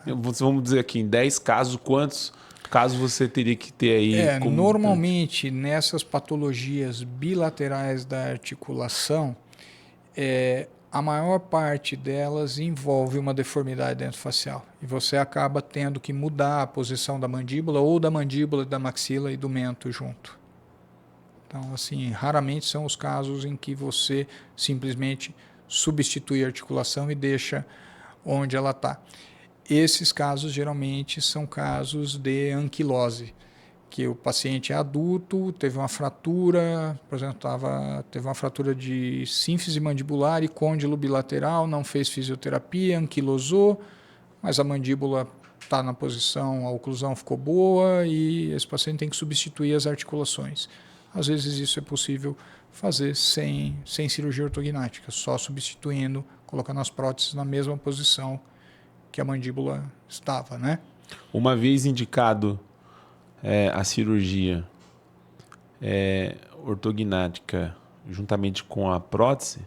Vamos dizer aqui, em 10 casos, quantos casos você teria que ter aí? Normalmente, nessas patologias bilaterais da articulação, a maior parte delas envolve uma deformidade dentofacial. E você acaba tendo que mudar a posição da mandíbula ou da mandíbula, da maxila e do mento junto. Então, assim, raramente são os casos em que você simplesmente substitui a articulação e deixa onde ela está. Esses casos geralmente são casos de anquilose, que o paciente é adulto, teve uma fratura, por exemplo, teve uma fratura de sínfise mandibular e côndilo bilateral, não fez fisioterapia, anquilosou, mas a mandíbula está na posição, a oclusão ficou boa e esse paciente tem que substituir as articulações. Às vezes isso é possível fazer sem cirurgia ortognática, só substituindo, colocando as próteses na mesma posição que a mandíbula estava, né? Uma vez indicado a cirurgia ortognática juntamente com a prótese,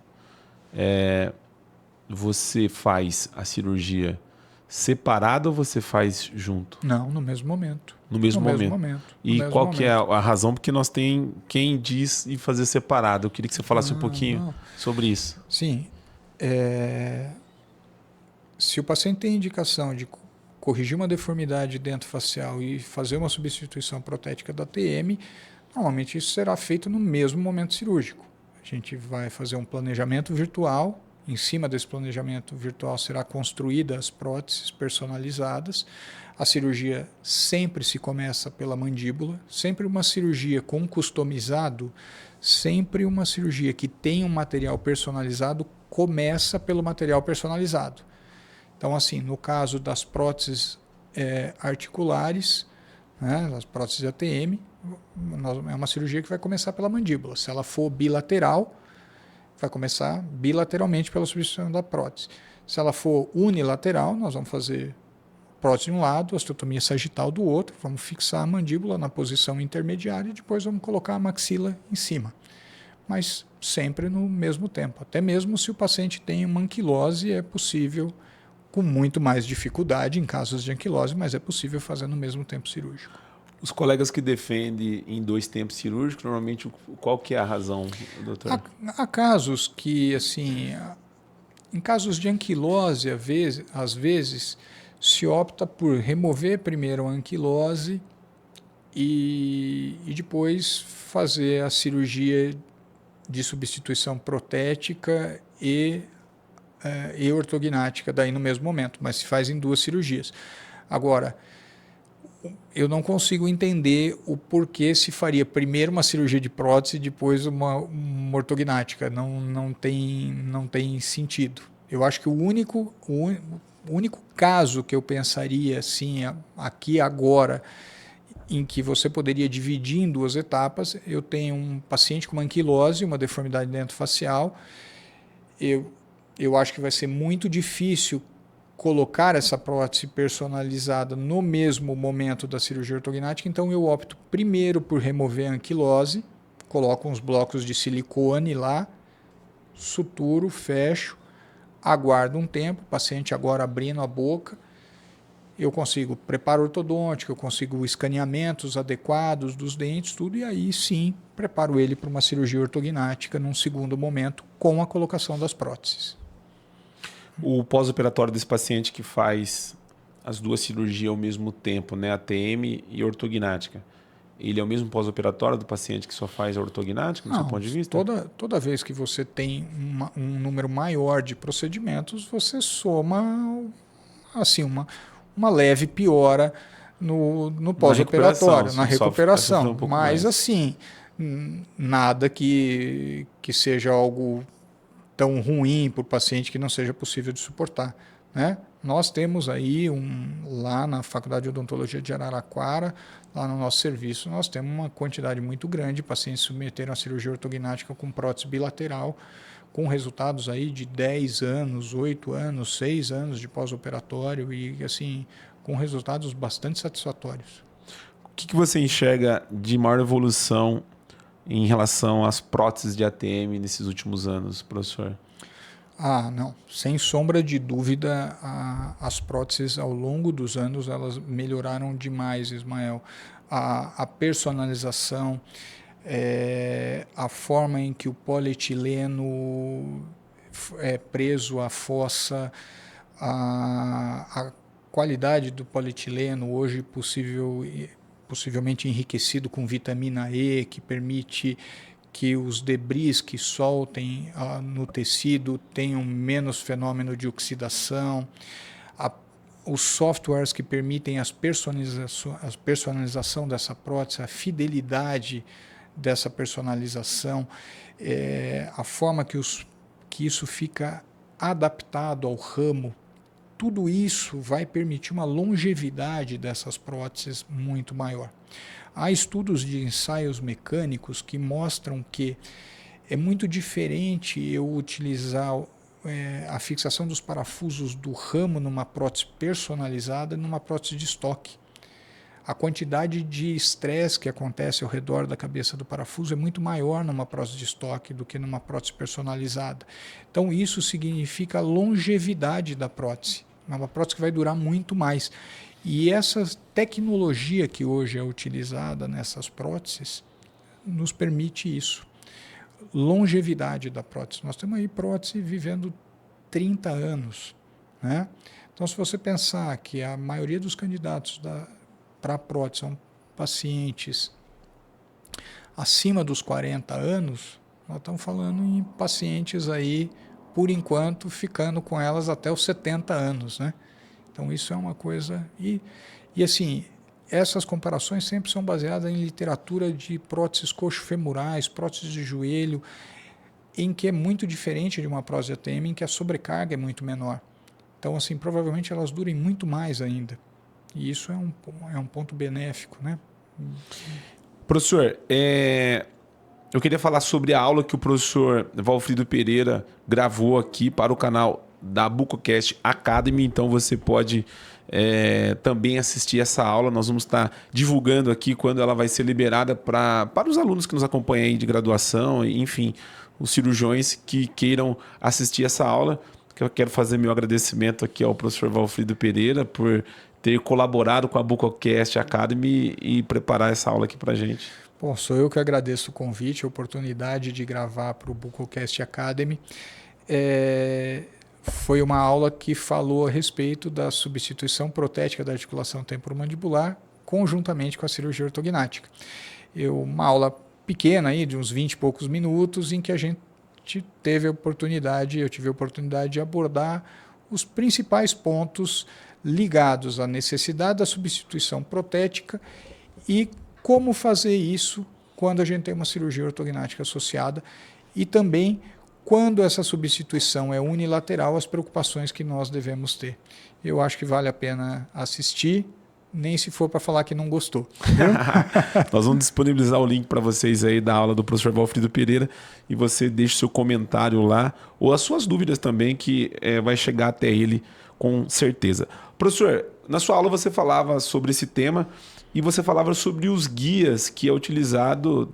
você faz a cirurgia separado ou você faz junto? Não, no mesmo momento. No mesmo No mesmo momento. momento. E No mesmo qual que é momento. a razão? Porque nós tem quem diz em fazer separado. Eu queria que você falasse um pouquinho Não. sobre isso. Sim. Se o paciente tem indicação de corrigir uma deformidade dentofacial e fazer uma substituição protética da TM, normalmente isso será feito no mesmo momento cirúrgico. A gente vai fazer um planejamento virtual. Em cima desse planejamento virtual será construída as próteses personalizadas. A cirurgia sempre se começa pela mandíbula, sempre uma cirurgia com customizado, sempre uma cirurgia que tem um material personalizado começa pelo material personalizado. Então, assim, no caso das próteses articulares, né, as próteses ATM, é uma cirurgia que vai começar pela mandíbula. Se ela for bilateral, vai começar bilateralmente pela substituição da prótese. Se ela for unilateral, nós vamos fazer prótese de um lado, osteotomia sagital do outro, vamos fixar a mandíbula na posição intermediária e depois vamos colocar a maxila em cima. Mas sempre no mesmo tempo. Até mesmo se o paciente tem uma anquilose, é possível, com muito mais dificuldade em casos de anquilose, mas é possível fazer no mesmo tempo cirúrgico. Os colegas que defendem em 2 tempos cirúrgicos, normalmente qual que é a razão, doutor? Há casos que, assim, em casos de anquilose, às vezes, se opta por remover primeiro a anquilose e depois fazer a cirurgia de substituição protética e ortognática daí no mesmo momento, mas se faz em 2 cirurgias. Agora, eu não consigo entender o porquê se faria primeiro uma cirurgia de prótese e depois uma ortognática. Não tem sentido. Eu acho que o único caso que eu pensaria assim, aqui agora, em que você poderia dividir em 2 etapas, eu tenho um paciente com uma anquilose, uma deformidade dentofacial. Eu acho que vai ser muito difícil colocar essa prótese personalizada no mesmo momento da cirurgia ortognática, então eu opto primeiro por remover a anquilose, coloco uns blocos de silicone lá, suturo, fecho, aguardo um tempo, o paciente agora abrindo a boca, eu consigo preparo ortodôntico, eu consigo escaneamentos adequados dos dentes, tudo, e aí sim preparo ele para uma cirurgia ortognática num segundo momento com a colocação das próteses. O pós-operatório desse paciente que faz as 2 cirurgias ao mesmo tempo, né, ATM e ortognática, ele é o mesmo pós-operatório do paciente que só faz a ortognática, do seu ponto de vista? Toda vez que você tem um número maior de procedimentos, você soma assim, uma leve piora no pós-operatório, na recuperação. Mas assim, nada que seja algo tão ruim para o paciente que não seja possível de suportar, né? Nós temos aí lá na Faculdade de Odontologia de Araraquara, lá no nosso serviço, nós temos uma quantidade muito grande de pacientes que submeteram a cirurgia ortognática com prótese bilateral, com resultados aí de 10 anos, 8 anos, 6 anos de pós-operatório e assim, com resultados bastante satisfatórios. O que você enxerga de maior evolução em relação às próteses de ATM nesses últimos anos, professor? Não. Sem sombra de dúvida, as próteses ao longo dos anos elas melhoraram demais, Ismael. A personalização, a forma em que o polietileno é preso à fossa, a qualidade do polietileno hoje possivelmente enriquecido com vitamina E, que permite que os debris que soltem no tecido tenham menos fenômeno de oxidação, os softwares que permitem a personalização dessa prótese, a fidelidade dessa personalização, a forma que isso fica adaptado ao ramo, tudo isso vai permitir uma longevidade dessas próteses muito maior. Há estudos de ensaios mecânicos que mostram que é muito diferente eu utilizar a fixação dos parafusos do ramo numa prótese personalizada e numa prótese de estoque. A quantidade de estresse que acontece ao redor da cabeça do parafuso é muito maior numa prótese de estoque do que numa prótese personalizada. Então isso significa a longevidade da prótese. É uma prótese que vai durar muito mais. E essa tecnologia que hoje é utilizada nessas próteses nos permite isso. Longevidade da prótese. Nós temos aí prótese vivendo 30 anos. Né? Então, se você pensar que a maioria dos candidatos para a prótese são pacientes acima dos 40 anos, nós estamos falando em pacientes aí, por enquanto, ficando com elas até os 70 anos. Né? Então, isso é uma coisa... E assim, essas comparações sempre são baseadas em literatura de próteses coxofemorais, próteses de joelho, em que é muito diferente de uma prótese ATM, em que a sobrecarga é muito menor. Então, assim, provavelmente elas durem muito mais ainda. E isso é um ponto benéfico, né? Professor, eu queria falar sobre a aula que o professor Valfrido Pereira gravou aqui para o canal da Bucocast Academy. Então, você pode também assistir essa aula. Nós vamos estar divulgando aqui quando ela vai ser liberada para os alunos que nos acompanham aí de graduação, enfim, os cirurgiões que queiram assistir essa aula. Eu quero fazer meu agradecimento aqui ao professor Valfrido Pereira por ter colaborado com a Bucocast Academy e preparar essa aula aqui para a gente. Bom, sou eu que agradeço o convite, a oportunidade de gravar para o Bucocast Academy. Foi uma aula que falou a respeito da substituição protética da articulação temporomandibular conjuntamente com a cirurgia ortognática. Uma aula pequena, aí, de uns 20 e poucos minutos, em que eu tive a oportunidade de abordar os principais pontos ligados à necessidade da substituição protética e como fazer isso quando a gente tem uma cirurgia ortognática associada e também quando essa substituição é unilateral, as preocupações que nós devemos ter. Eu acho que vale a pena assistir, nem se for para falar que não gostou. Nós vamos disponibilizar o link para vocês aí da aula do professor Valfrido Pereira e você deixa o seu comentário lá ou as suas dúvidas também que vai chegar até ele com certeza. Professor, na sua aula você falava sobre esse tema e você falava sobre os guias que é utilizado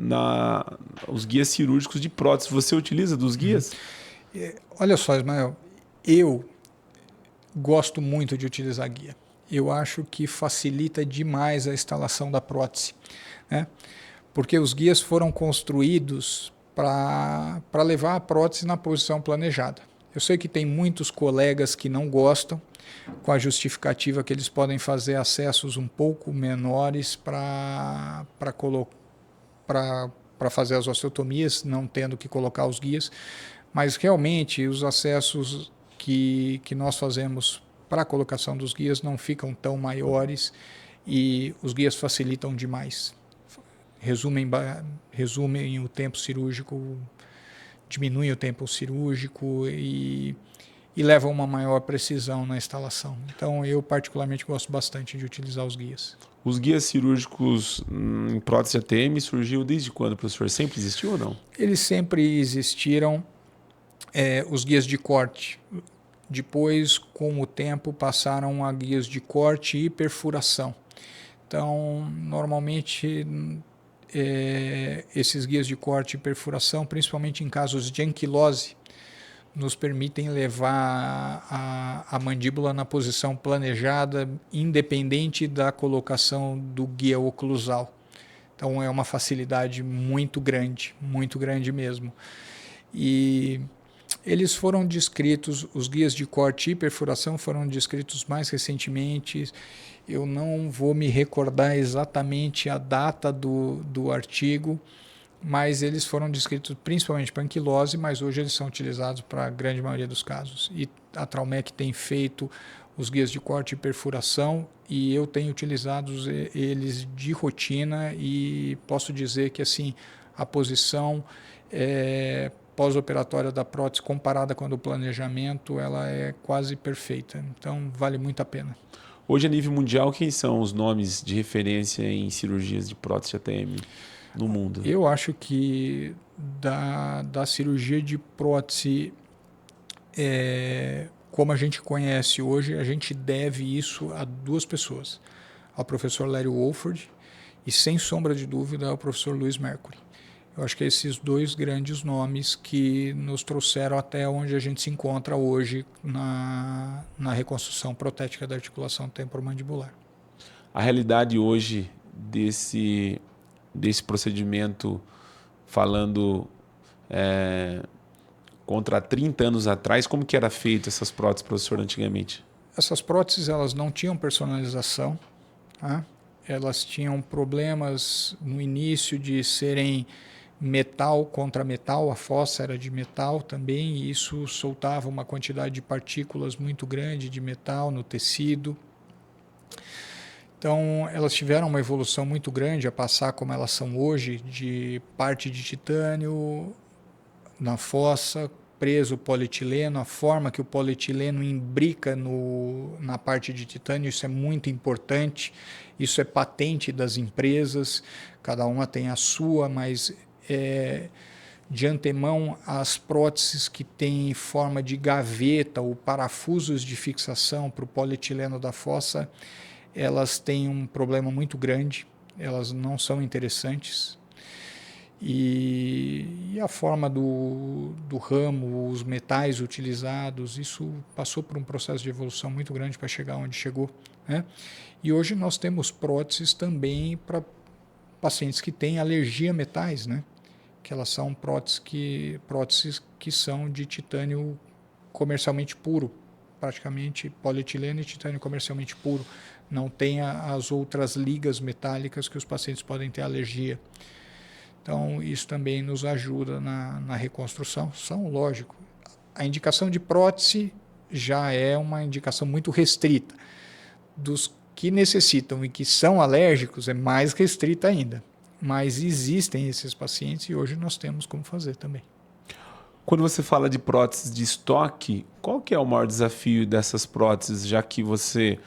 os guias cirúrgicos de prótese. Você utiliza dos guias? Olha só, Ismael, eu gosto muito de utilizar guia. Eu acho que facilita demais a instalação da prótese, né? Porque os guias foram construídos para levar a prótese na posição planejada. Eu sei que tem muitos colegas que não gostam, com a justificativa que eles podem fazer acessos um pouco menores para fazer as osteotomias, não tendo que colocar os guias, mas realmente os acessos que nós fazemos para a colocação dos guias não ficam tão maiores e os guias facilitam demais. Resumem o tempo cirúrgico, diminuem o tempo cirúrgico e levam uma maior precisão na instalação. Então, eu particularmente gosto bastante de utilizar os guias. Os guias cirúrgicos em prótese ATM surgiu desde quando, professor? Sempre existiu ou não? Eles sempre existiram, os guias de corte. Depois, com o tempo, passaram a guias de corte e perfuração. Então, normalmente, esses guias de corte e perfuração, principalmente em casos de anquilose, nos permitem levar a mandíbula na posição planejada, independente da colocação do guia oclusal. Então, é uma facilidade muito grande mesmo. E eles foram descritos, os guias de corte e perfuração foram descritos mais recentemente. Eu não vou me recordar exatamente a data do artigo, mas eles foram descritos principalmente para anquilose, mas hoje eles são utilizados para a grande maioria dos casos. E a Traumec tem feito os guias de corte e perfuração e eu tenho utilizado eles de rotina e posso dizer que assim, a posição pós-operatória da prótese comparada com a do planejamento, ela é quase perfeita. Então, vale muito a pena. Hoje, a nível mundial, quem são os nomes de referência em cirurgias de prótese ATM no mundo? Eu acho que da cirurgia de prótese, como a gente conhece hoje, a gente deve isso a duas pessoas. Ao professor Larry Wolford e, sem sombra de dúvida, ao professor Louis Mercury. Eu acho que esses dois grandes nomes que nos trouxeram até onde a gente se encontra hoje na reconstrução protética da articulação temporomandibular. A realidade hoje desse procedimento, falando contra 30 anos atrás, como que era feito essas próteses, professor, antigamente? Essas próteses elas não tinham personalização, tá? Elas tinham problemas no início de serem metal contra metal, a fossa era de metal também, e isso soltava uma quantidade de partículas muito grande de metal no tecido. Então, elas tiveram uma evolução muito grande a passar como elas são hoje, de parte de titânio na fossa, preso o polietileno, a forma que o polietileno imbrica na parte de titânio, isso é muito importante, isso é patente das empresas, cada uma tem a sua, mas de antemão as próteses que têm forma de gaveta ou parafusos de fixação para o polietileno da fossa, elas têm um problema muito grande, elas não são interessantes. E a forma do ramo, os metais utilizados, isso passou por um processo de evolução muito grande para chegar onde chegou, né? E hoje nós temos próteses também para pacientes que têm alergia a metais, né? Que elas são próteses que são de titânio comercialmente puro, praticamente polietileno e titânio comercialmente puro. Não tem as outras ligas metálicas que os pacientes podem ter alergia. Então, isso também nos ajuda na reconstrução. Lógico, a indicação de prótese já é uma indicação muito restrita. Dos que necessitam e que são alérgicos, é mais restrita ainda. Mas existem esses pacientes e hoje nós temos como fazer também. Quando você fala de próteses de estoque, qual que é o maior desafio dessas próteses, já que você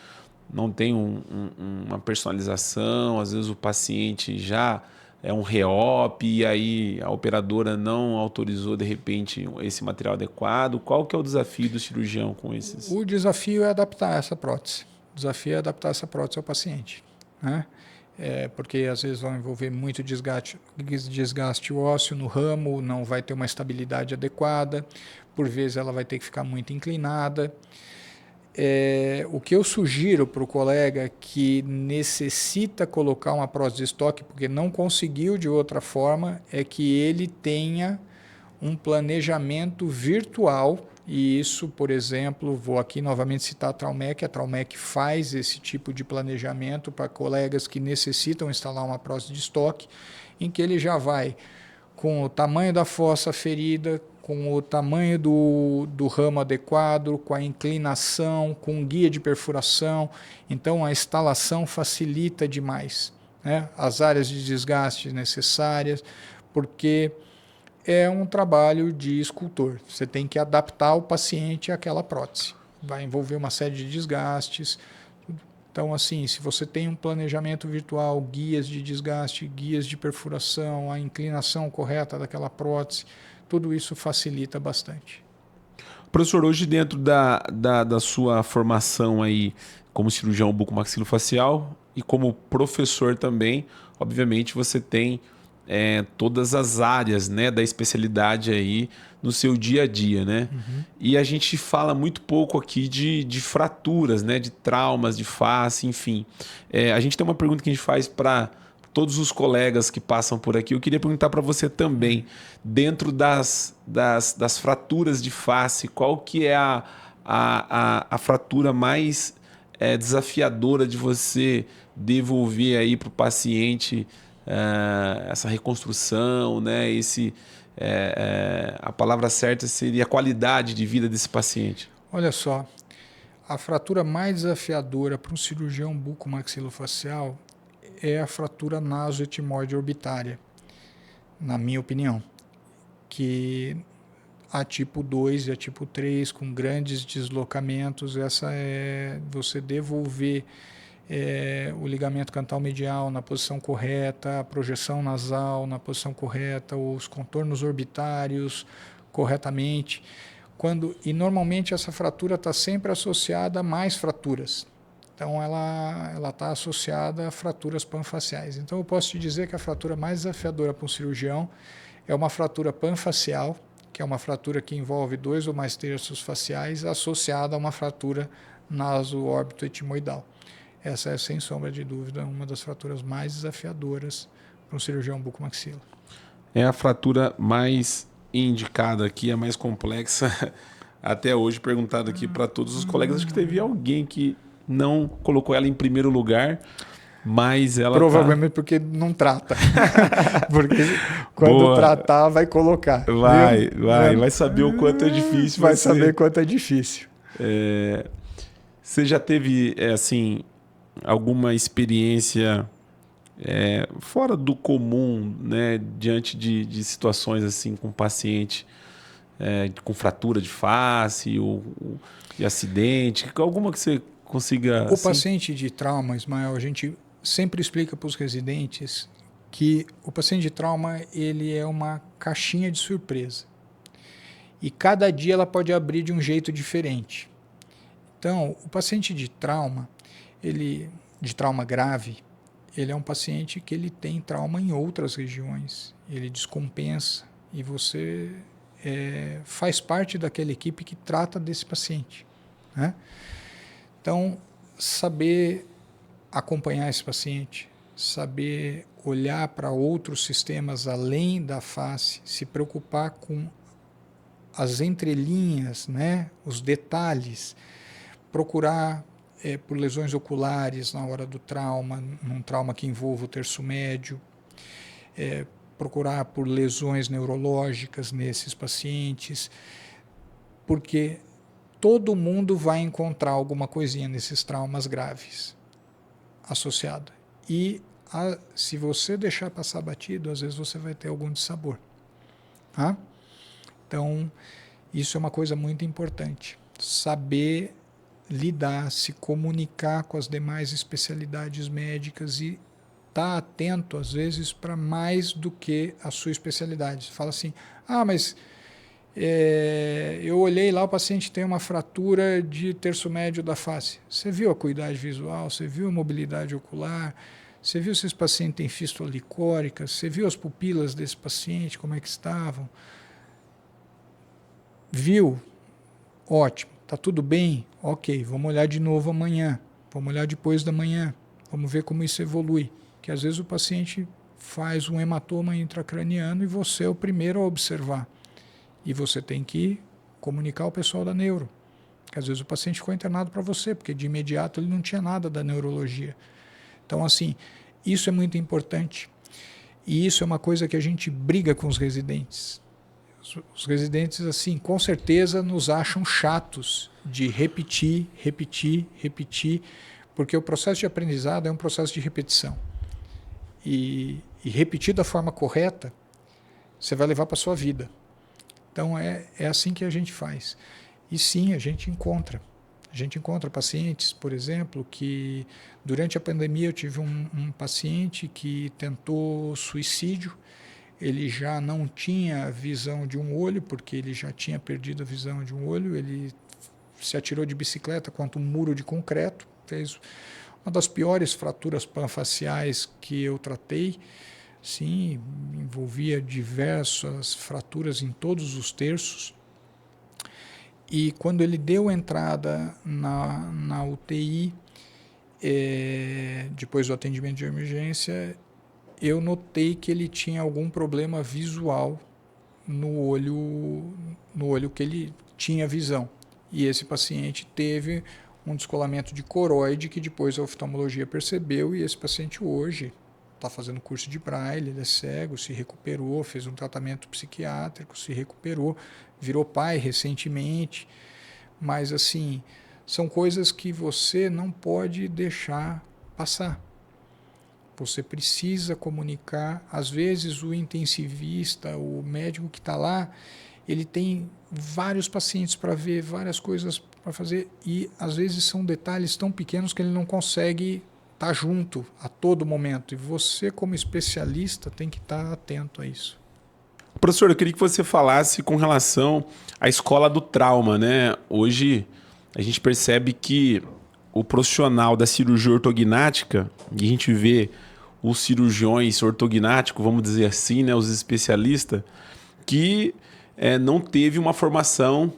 não tem uma personalização, às vezes o paciente já é um reop e aí a operadora não autorizou de repente esse material adequado. Qual que é o desafio do cirurgião com esses? O desafio é adaptar essa prótese. O desafio é adaptar essa prótese ao paciente, né? Porque às vezes vai envolver muito desgaste ósseo no ramo, não vai ter uma estabilidade adequada, por vezes ela vai ter que ficar muito inclinada. O que eu sugiro para o colega que necessita colocar uma prótese de estoque porque não conseguiu de outra forma é que ele tenha um planejamento virtual, e isso, por exemplo, vou aqui novamente citar a Traumec faz esse tipo de planejamento para colegas que necessitam instalar uma prótese de estoque, em que ele já vai com o tamanho da fossa ferida, com o tamanho do ramo adequado, com a inclinação, com guia de perfuração. Então, a instalação facilita demais, né? As áreas de desgaste necessárias, porque é um trabalho de escultor. Você tem que adaptar o paciente àquela prótese. Vai envolver uma série de desgastes. Então, assim, se você tem um planejamento virtual, guias de desgaste, guias de perfuração, a inclinação correta daquela prótese, tudo isso facilita bastante. Professor, hoje dentro da sua formação aí como cirurgião bucomaxilofacial e como professor também, obviamente você tem todas as áreas, né, da especialidade aí no seu dia a dia, né? Uhum. E a gente fala muito pouco aqui de fraturas, né, de traumas de face, enfim. A gente tem uma pergunta que a gente faz para todos os colegas que passam por aqui. Eu queria perguntar para você também, dentro das fraturas de face, qual que é a fratura mais desafiadora de você devolver aí para o paciente essa reconstrução, né? A palavra certa seria a qualidade de vida desse paciente. Olha só, a fratura mais desafiadora para um cirurgião bucomaxilofacial é a fratura nasoetimoide orbitária, na minha opinião, que a tipo 2 e a tipo 3, com grandes deslocamentos, essa é você devolver o ligamento cantal medial na posição correta, a projeção nasal na posição correta, os contornos orbitários corretamente. E normalmente essa fratura está sempre associada a mais fraturas. Então, ela está associada a fraturas panfaciais. Então, eu posso te dizer que a fratura mais desafiadora para um cirurgião é uma fratura panfacial, que é uma fratura que envolve 2 ou mais terços faciais, associada a uma fratura naso-órbito-etimoidal. Essa é, sem sombra de dúvida, uma das fraturas mais desafiadoras para um cirurgião bucomaxila. É a fratura mais indicada aqui, a mais complexa. Até hoje, perguntado aqui para todos os colegas, acho que teve alguém que não colocou ela em primeiro lugar, mas ela provavelmente porque não trata. Porque quando tratar, vai colocar. Vai saber o quanto é difícil. Vai saber quanto é difícil. Você já teve, assim, alguma experiência fora do comum, né, diante de situações assim com paciente com fratura de face ou de acidente? Alguma que você consiga... O paciente de trauma, Ismael, a gente sempre explica para os residentes que o paciente de trauma ele é uma caixinha de surpresa. E cada dia ela pode abrir de um jeito diferente. Então, o paciente de trauma, de trauma grave, ele é um paciente que ele tem trauma em outras regiões. Ele descompensa e você faz parte daquela equipe que trata desse paciente, né? Então, saber acompanhar esse paciente, saber olhar para outros sistemas além da face, se preocupar com as entrelinhas, né, os detalhes, procurar por lesões oculares na hora do trauma, num trauma que envolva o terço médio, procurar por lesões neurológicas nesses pacientes, porque todo mundo vai encontrar alguma coisinha nesses traumas graves associada. E se você deixar passar batido, às vezes você vai ter algum dissabor. Tá? Então, isso é uma coisa muito importante. Saber lidar, se comunicar com as demais especialidades médicas e estar atento, às vezes, para mais do que a sua especialidade. Você fala assim, mas eu olhei lá, o paciente tem uma fratura de terço médio da face. Você viu a acuidade visual, você viu a mobilidade ocular, você viu se esse paciente tem fístula licórica, você viu as pupilas desse paciente, como é que estavam? Viu? Ótimo. Está tudo bem? Ok, vamos olhar de novo amanhã, vamos olhar depois da manhã, vamos ver como isso evolui. Que às vezes o paciente faz um hematoma intracraniano e você é o primeiro a observar. E você tem que comunicar ao pessoal da neuro. Que às vezes o paciente ficou internado para você, porque de imediato ele não tinha nada da neurologia. Então, assim, isso é muito importante. E isso é uma coisa que a gente briga com os residentes. Os residentes, assim, com certeza nos acham chatos de repetir, porque o processo de aprendizado é um processo de repetição. E repetir da forma correta, você vai levar para a sua vida. Então, é assim que a gente faz. E sim, a gente encontra pacientes, por exemplo, que durante a pandemia eu tive um paciente que tentou suicídio. Ele já não tinha visão de um olho, porque ele já tinha perdido a visão de um olho. Ele se atirou de bicicleta contra um muro de concreto, fez uma das piores fraturas panfaciais que eu tratei. Sim, envolvia diversas fraturas em todos os terços. E quando ele deu entrada na UTI, depois do atendimento de emergência, eu notei que ele tinha algum problema visual no olho que ele tinha visão. E esse paciente teve um descolamento de coroide que depois a oftalmologia percebeu, e esse paciente hoje está fazendo curso de Braille, ele é cego, se recuperou, fez um tratamento psiquiátrico, se recuperou, virou pai recentemente. Mas, assim, são coisas que você não pode deixar passar. Você precisa comunicar. Às vezes o intensivista, o médico que está lá, ele tem vários pacientes para ver, várias coisas para fazer, e às vezes são detalhes tão pequenos que ele não consegue estar junto a todo momento. E você, como especialista, tem que estar atento a isso. Professor, eu queria que você falasse com relação à escola do trauma, né? Hoje a gente percebe que o profissional da cirurgia ortognática, e a gente vê os cirurgiões ortognáticos, vamos dizer assim, né, os especialistas, que não teve uma formação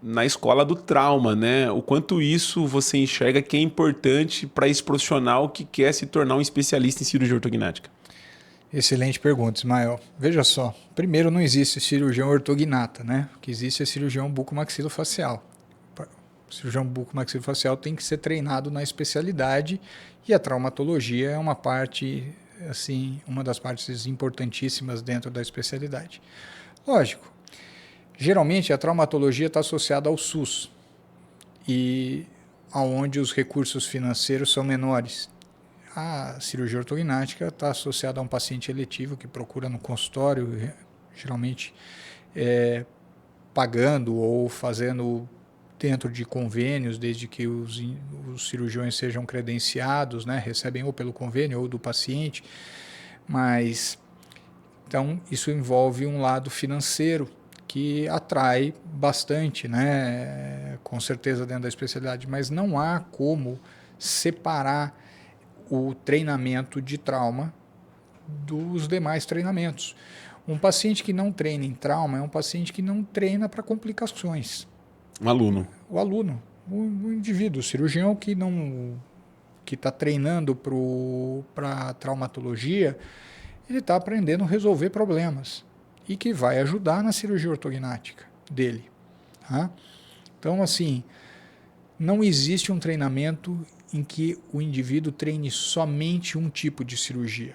na escola do trauma, né? O quanto isso você enxerga que é importante para esse profissional que quer se tornar um especialista em cirurgia ortognática? Excelente pergunta, Ismael. Veja só, primeiro não existe cirurgião ortognata, né? O que existe é cirurgião bucomaxilofacial. O cirurgião bucomaxilofacial tem que ser treinado na especialidade e a traumatologia é uma parte, assim, uma das partes importantíssimas dentro da especialidade. Lógico, geralmente a traumatologia está associada ao SUS e aonde os recursos financeiros são menores. A cirurgia ortognática está associada a um paciente eletivo que procura no consultório, geralmente pagando ou fazendo dentro de convênios, desde que os cirurgiões sejam credenciados, né, recebem ou pelo convênio ou do paciente, mas então isso envolve um lado financeiro que atrai bastante, né, com certeza dentro da especialidade, mas não há como separar o treinamento de trauma dos demais treinamentos. Um paciente que não treina em trauma é um paciente que não treina para complicações. Um aluno. O aluno, o indivíduo, o cirurgião que está treinando para traumatologia, ele está aprendendo a resolver problemas e que vai ajudar na cirurgia ortognática dele. Tá? Então, assim, não existe um treinamento em que o indivíduo treine somente um tipo de cirurgia.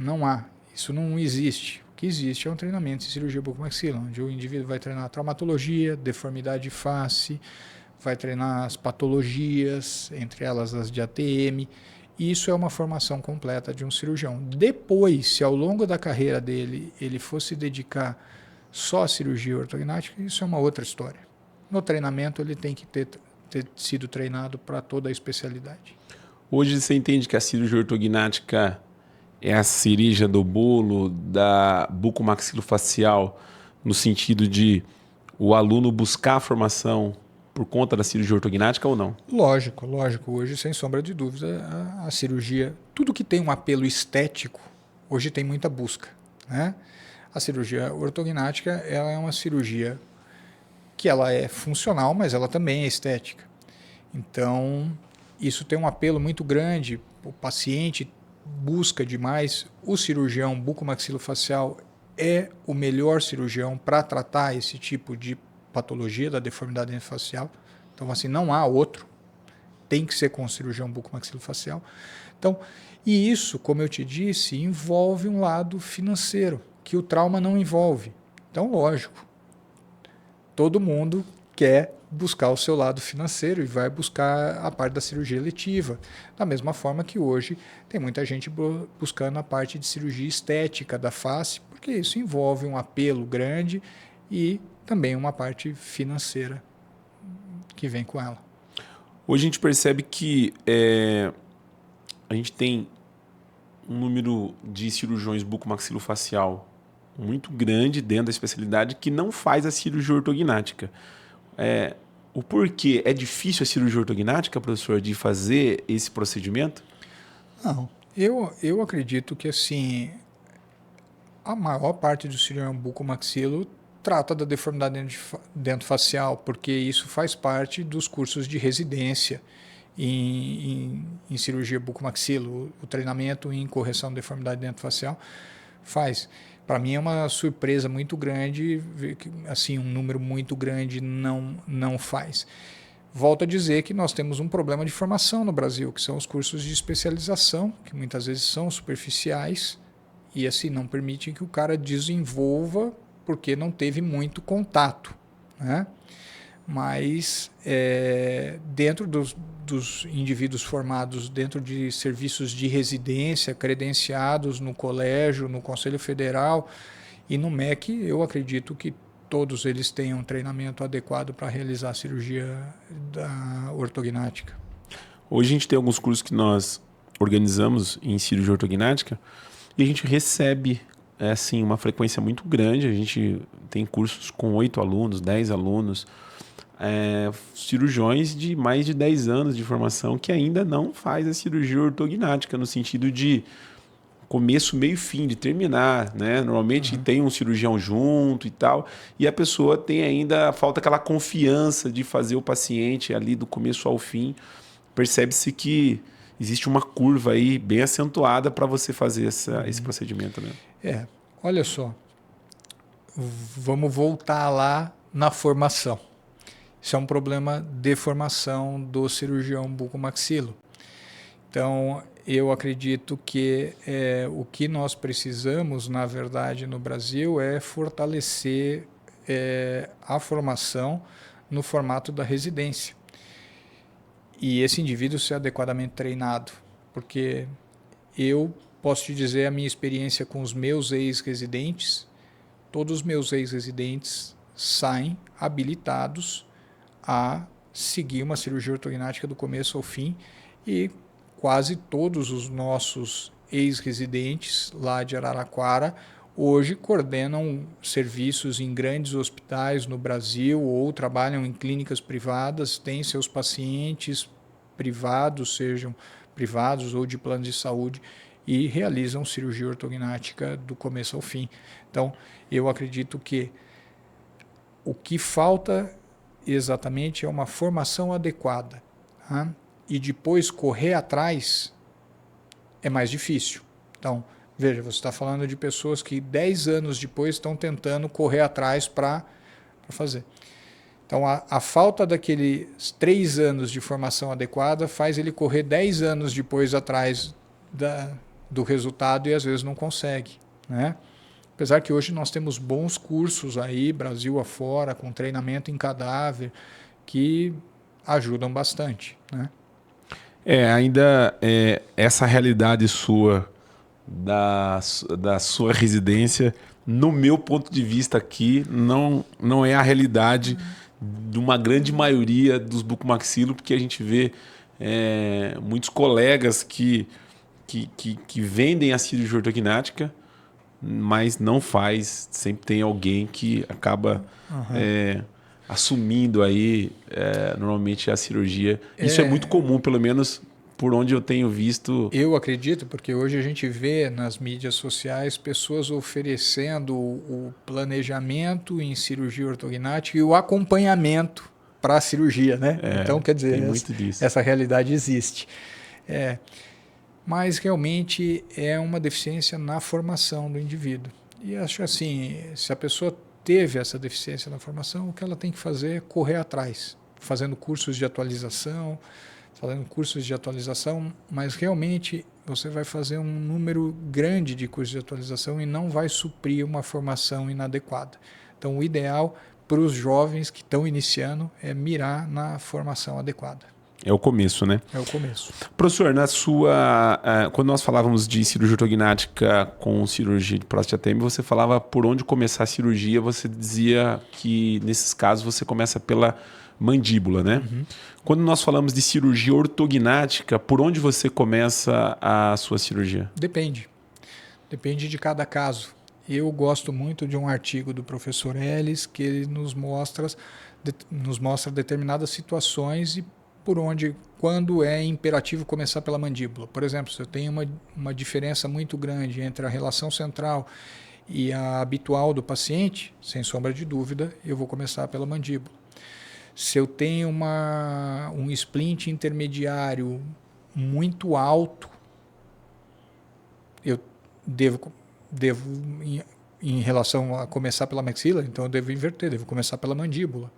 Não há. Isso não existe. O que existe é um treinamento em cirurgia bucomaxila, onde o indivíduo vai treinar traumatologia, deformidade de face, vai treinar as patologias, entre elas as de ATM. Isso é uma formação completa de um cirurgião. Depois, se ao longo da carreira dele ele fosse dedicar só à cirurgia ortognática, isso é uma outra história. No treinamento ele tem que ter sido treinado para toda a especialidade. Hoje você entende que a cirurgia ortognática é a cereja do bolo da bucomaxilofacial, no sentido de o aluno buscar a formação por conta da cirurgia ortognática ou não? Lógico, lógico. Hoje, sem sombra de dúvida, a cirurgia, tudo que tem um apelo estético, hoje tem muita busca, né? A cirurgia ortognática, ela é uma cirurgia que ela é funcional, mas ela também é estética. Então, isso tem um apelo muito grande. O paciente busca demais. O cirurgião bucomaxilofacial é o melhor cirurgião para tratar esse tipo de patologia da deformidade facial. Então, assim, não há outro. Tem que ser com o cirurgião bucomaxilofacial. Então, e isso, como eu te disse, envolve um lado financeiro, que o trauma não envolve. Então, lógico, todo mundo quer buscar o seu lado financeiro e vai buscar a parte da cirurgia eletiva. Da mesma forma que hoje tem muita gente buscando a parte de cirurgia estética da face, porque isso envolve um apelo grande e também uma parte financeira que vem com ela. Hoje a gente percebe que a gente tem um número de cirurgiões bucomaxilofacial muito grande dentro da especialidade que não faz a cirurgia ortognática. O porquê? É difícil a cirurgia ortognática, professor, de fazer esse procedimento? Não. Eu acredito que assim, a maior parte do cirurgião bucomaxilo trata da deformidade dentofacial, porque isso faz parte dos cursos de residência em cirurgia bucomaxilo. O treinamento em correção de deformidade dentofacial faz. Para mim é uma surpresa muito grande ver que assim, um número muito grande não faz. Volto a dizer que nós temos um problema de formação no Brasil, que são os cursos de especialização, que muitas vezes são superficiais e assim não permitem que o cara desenvolva porque não teve muito contato, né? Mas dentro dos indivíduos formados dentro de serviços de residência, credenciados no colégio, no Conselho Federal e no MEC, eu acredito que todos eles tenham um treinamento adequado para realizar a cirurgia ortognática. Hoje a gente tem alguns cursos que nós organizamos em cirurgia ortognática e a gente recebe uma frequência muito grande. A gente tem cursos com 8 alunos, 10 alunos. cirurgiões de mais de 10 anos de formação que ainda não faz a cirurgia ortognática, no sentido de começo, meio e fim, de terminar, né? Normalmente tem um cirurgião junto e tal, e a pessoa tem ainda, falta aquela confiança de fazer o paciente ali do começo ao fim. Percebe-se que existe uma curva aí bem acentuada para você fazer esse procedimento, né? Olha só, vamos voltar lá na formação. Isso é um problema de formação do cirurgião bucomaxilo. Então, eu acredito que o que nós precisamos, na verdade, no Brasil é fortalecer a formação no formato da residência. E esse indivíduo ser adequadamente treinado. Porque eu posso te dizer a minha experiência com os meus ex-residentes. Todos os meus ex-residentes saem habilitados a seguir uma cirurgia ortognática do começo ao fim, e quase todos os nossos ex-residentes lá de Araraquara hoje coordenam serviços em grandes hospitais no Brasil ou trabalham em clínicas privadas, têm seus pacientes privados, sejam privados ou de plano de saúde, e realizam cirurgia ortognática do começo ao fim. Então, eu acredito que o que falta exatamente é uma formação adequada. Tá? E depois correr atrás é mais difícil. Então, veja, você está falando de pessoas que 10 anos depois estão tentando correr atrás para fazer. Então, a falta daqueles 3 anos de formação adequada faz ele correr 10 anos depois atrás do resultado e às vezes não consegue, né? Apesar que hoje nós temos bons cursos aí, Brasil afora, com treinamento em cadáver, que ajudam bastante, né? Ainda essa realidade sua, da sua residência, no meu ponto de vista aqui, não é a realidade de uma grande maioria dos bucomaxilo, porque a gente vê muitos colegas que vendem a cirurgia ortognática, mas não faz. Sempre tem alguém que acaba assumindo aí normalmente a cirurgia. Isso é muito comum, pelo menos por onde eu tenho visto. Eu acredito, porque hoje a gente vê nas mídias sociais pessoas oferecendo o planejamento em cirurgia ortognática e o acompanhamento para a cirurgia, né? Então, quer dizer, essa realidade existe. Mas realmente é uma deficiência na formação do indivíduo. E acho assim, se a pessoa teve essa deficiência na formação, o que ela tem que fazer é correr atrás, fazendo cursos de atualização, mas realmente você vai fazer um número grande de cursos de atualização e não vai suprir uma formação inadequada. Então, o ideal para os jovens que estão iniciando é mirar na formação adequada. É o começo, né? É o começo. Professor, quando nós falávamos de cirurgia ortognática com cirurgia de próstata ATM, você falava por onde começar a cirurgia, você dizia que nesses casos você começa pela mandíbula, né? Quando nós falamos de cirurgia ortognática, por onde você começa a sua cirurgia? Depende de cada caso. Eu gosto muito de um artigo do professor Ellis, que ele nos mostra determinadas situações e quando é imperativo começar pela mandíbula. Por exemplo, se eu tenho uma diferença muito grande entre a relação central e a habitual do paciente, sem sombra de dúvida, eu vou começar pela mandíbula. Se eu tenho um splint intermediário muito alto, eu devo em relação a começar pela maxila, então eu devo inverter, devo começar pela mandíbula.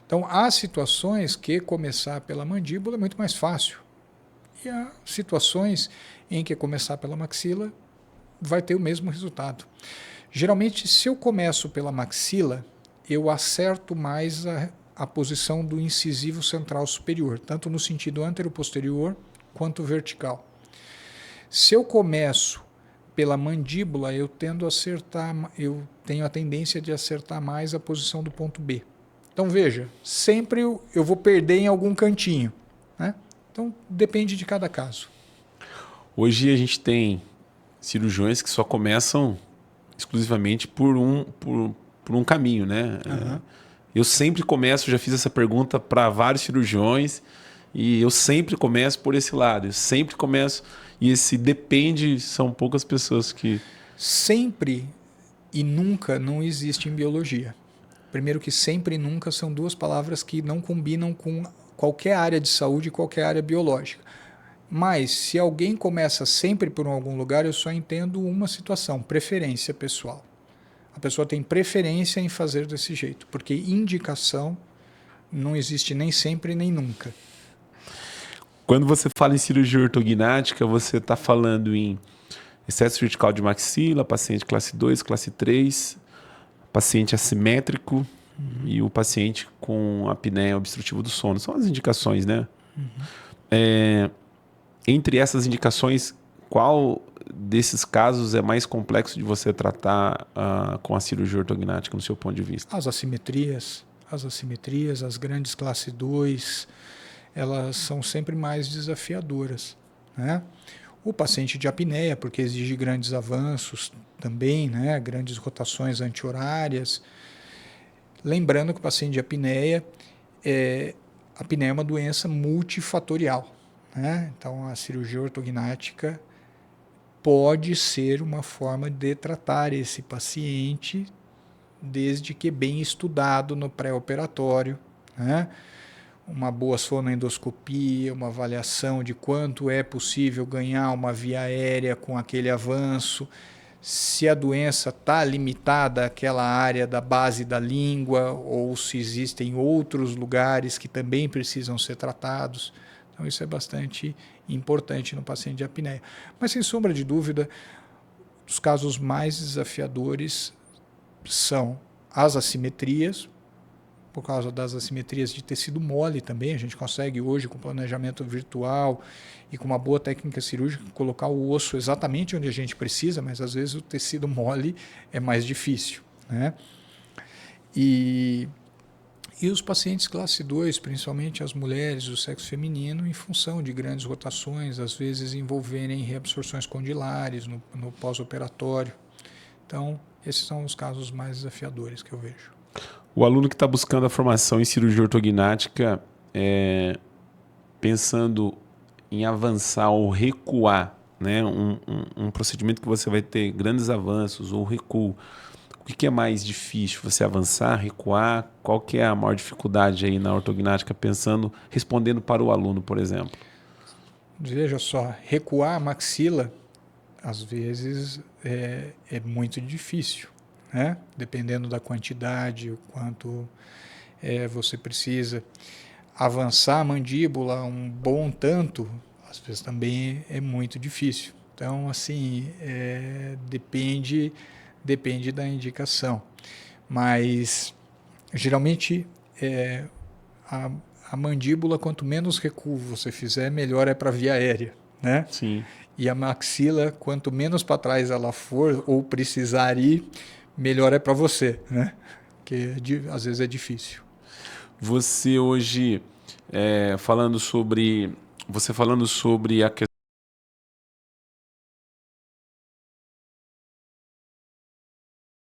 Então, há situações que começar pela mandíbula é muito mais fácil. E há situações em que começar pela maxila vai ter o mesmo resultado. Geralmente, se eu começo pela maxila, eu acerto mais a posição do incisivo central superior, tanto no sentido antero-posterior quanto vertical. Se eu começo pela mandíbula, eu tenho a tendência de acertar mais a posição do ponto B. Então, veja, sempre eu vou perder em algum cantinho, né? Então, depende de cada caso. Hoje a gente tem cirurgiões que só começam exclusivamente por um caminho, né? Eu sempre começo, já fiz essa pergunta para vários cirurgiões, e eu sempre começo por esse lado. Eu sempre começo, e esse depende, são poucas pessoas que... Sempre e nunca não existe em biologia. Primeiro que sempre e nunca são duas palavras que não combinam com qualquer área de saúde, qualquer área biológica. Mas se alguém começa sempre por algum lugar, eu só entendo uma situação, preferência pessoal. A pessoa tem preferência em fazer desse jeito, porque indicação não existe nem sempre nem nunca. Quando você fala em cirurgia ortognática, você está falando em excesso vertical de maxila, paciente classe 2, classe 3, paciente assimétrico e o paciente com apneia obstrutiva do sono. São as indicações, né? Entre essas indicações, qual desses casos é mais complexo de você tratar com a cirurgia ortognática, no seu ponto de vista? As assimetrias, as grandes classe 2, elas são sempre mais desafiadoras, né? O paciente de apneia, porque exige grandes avanços também, né? Grandes rotações anti-horárias. Lembrando que o paciente de apneia é uma doença multifatorial, né? Então, a cirurgia ortognática pode ser uma forma de tratar esse paciente, desde que bem estudado no pré-operatório, né? Uma boa sonoendoscopia, uma avaliação de quanto é possível ganhar uma via aérea com aquele avanço, se a doença está limitada àquela área da base da língua ou se existem outros lugares que também precisam ser tratados. Então isso é bastante importante no paciente de apneia. Mas sem sombra de dúvida, os casos mais desafiadores são as assimetrias, por causa das assimetrias de tecido mole também. A gente consegue hoje, com planejamento virtual e com uma boa técnica cirúrgica, colocar o osso exatamente onde a gente precisa, mas às vezes o tecido mole é mais difícil, né? E os pacientes classe 2, principalmente as mulheres do sexo feminino, em função de grandes rotações, às vezes envolverem reabsorções condilares no pós-operatório. Então, esses são os casos mais desafiadores que eu vejo. O aluno que está buscando a formação em cirurgia ortognática, pensando em avançar ou recuar, né? Um procedimento que você vai ter grandes avanços ou recuo, o que é mais difícil? Você avançar, recuar? Qual que é a maior dificuldade aí na ortognática, respondendo para o aluno, por exemplo? Veja só, recuar a maxila, às vezes, é muito difícil, né? Dependendo da quantidade, o quanto você precisa. Avançar a mandíbula um bom tanto, às vezes também é muito difícil. Então, assim, depende da indicação. Mas, geralmente, a mandíbula, quanto menos recuo você fizer, melhor é para a via aérea, né? Sim. E a maxila, quanto menos para trás ela for ou precisar ir, melhor é para você, né? Porque às vezes é difícil. Você hoje, falando sobre a questão,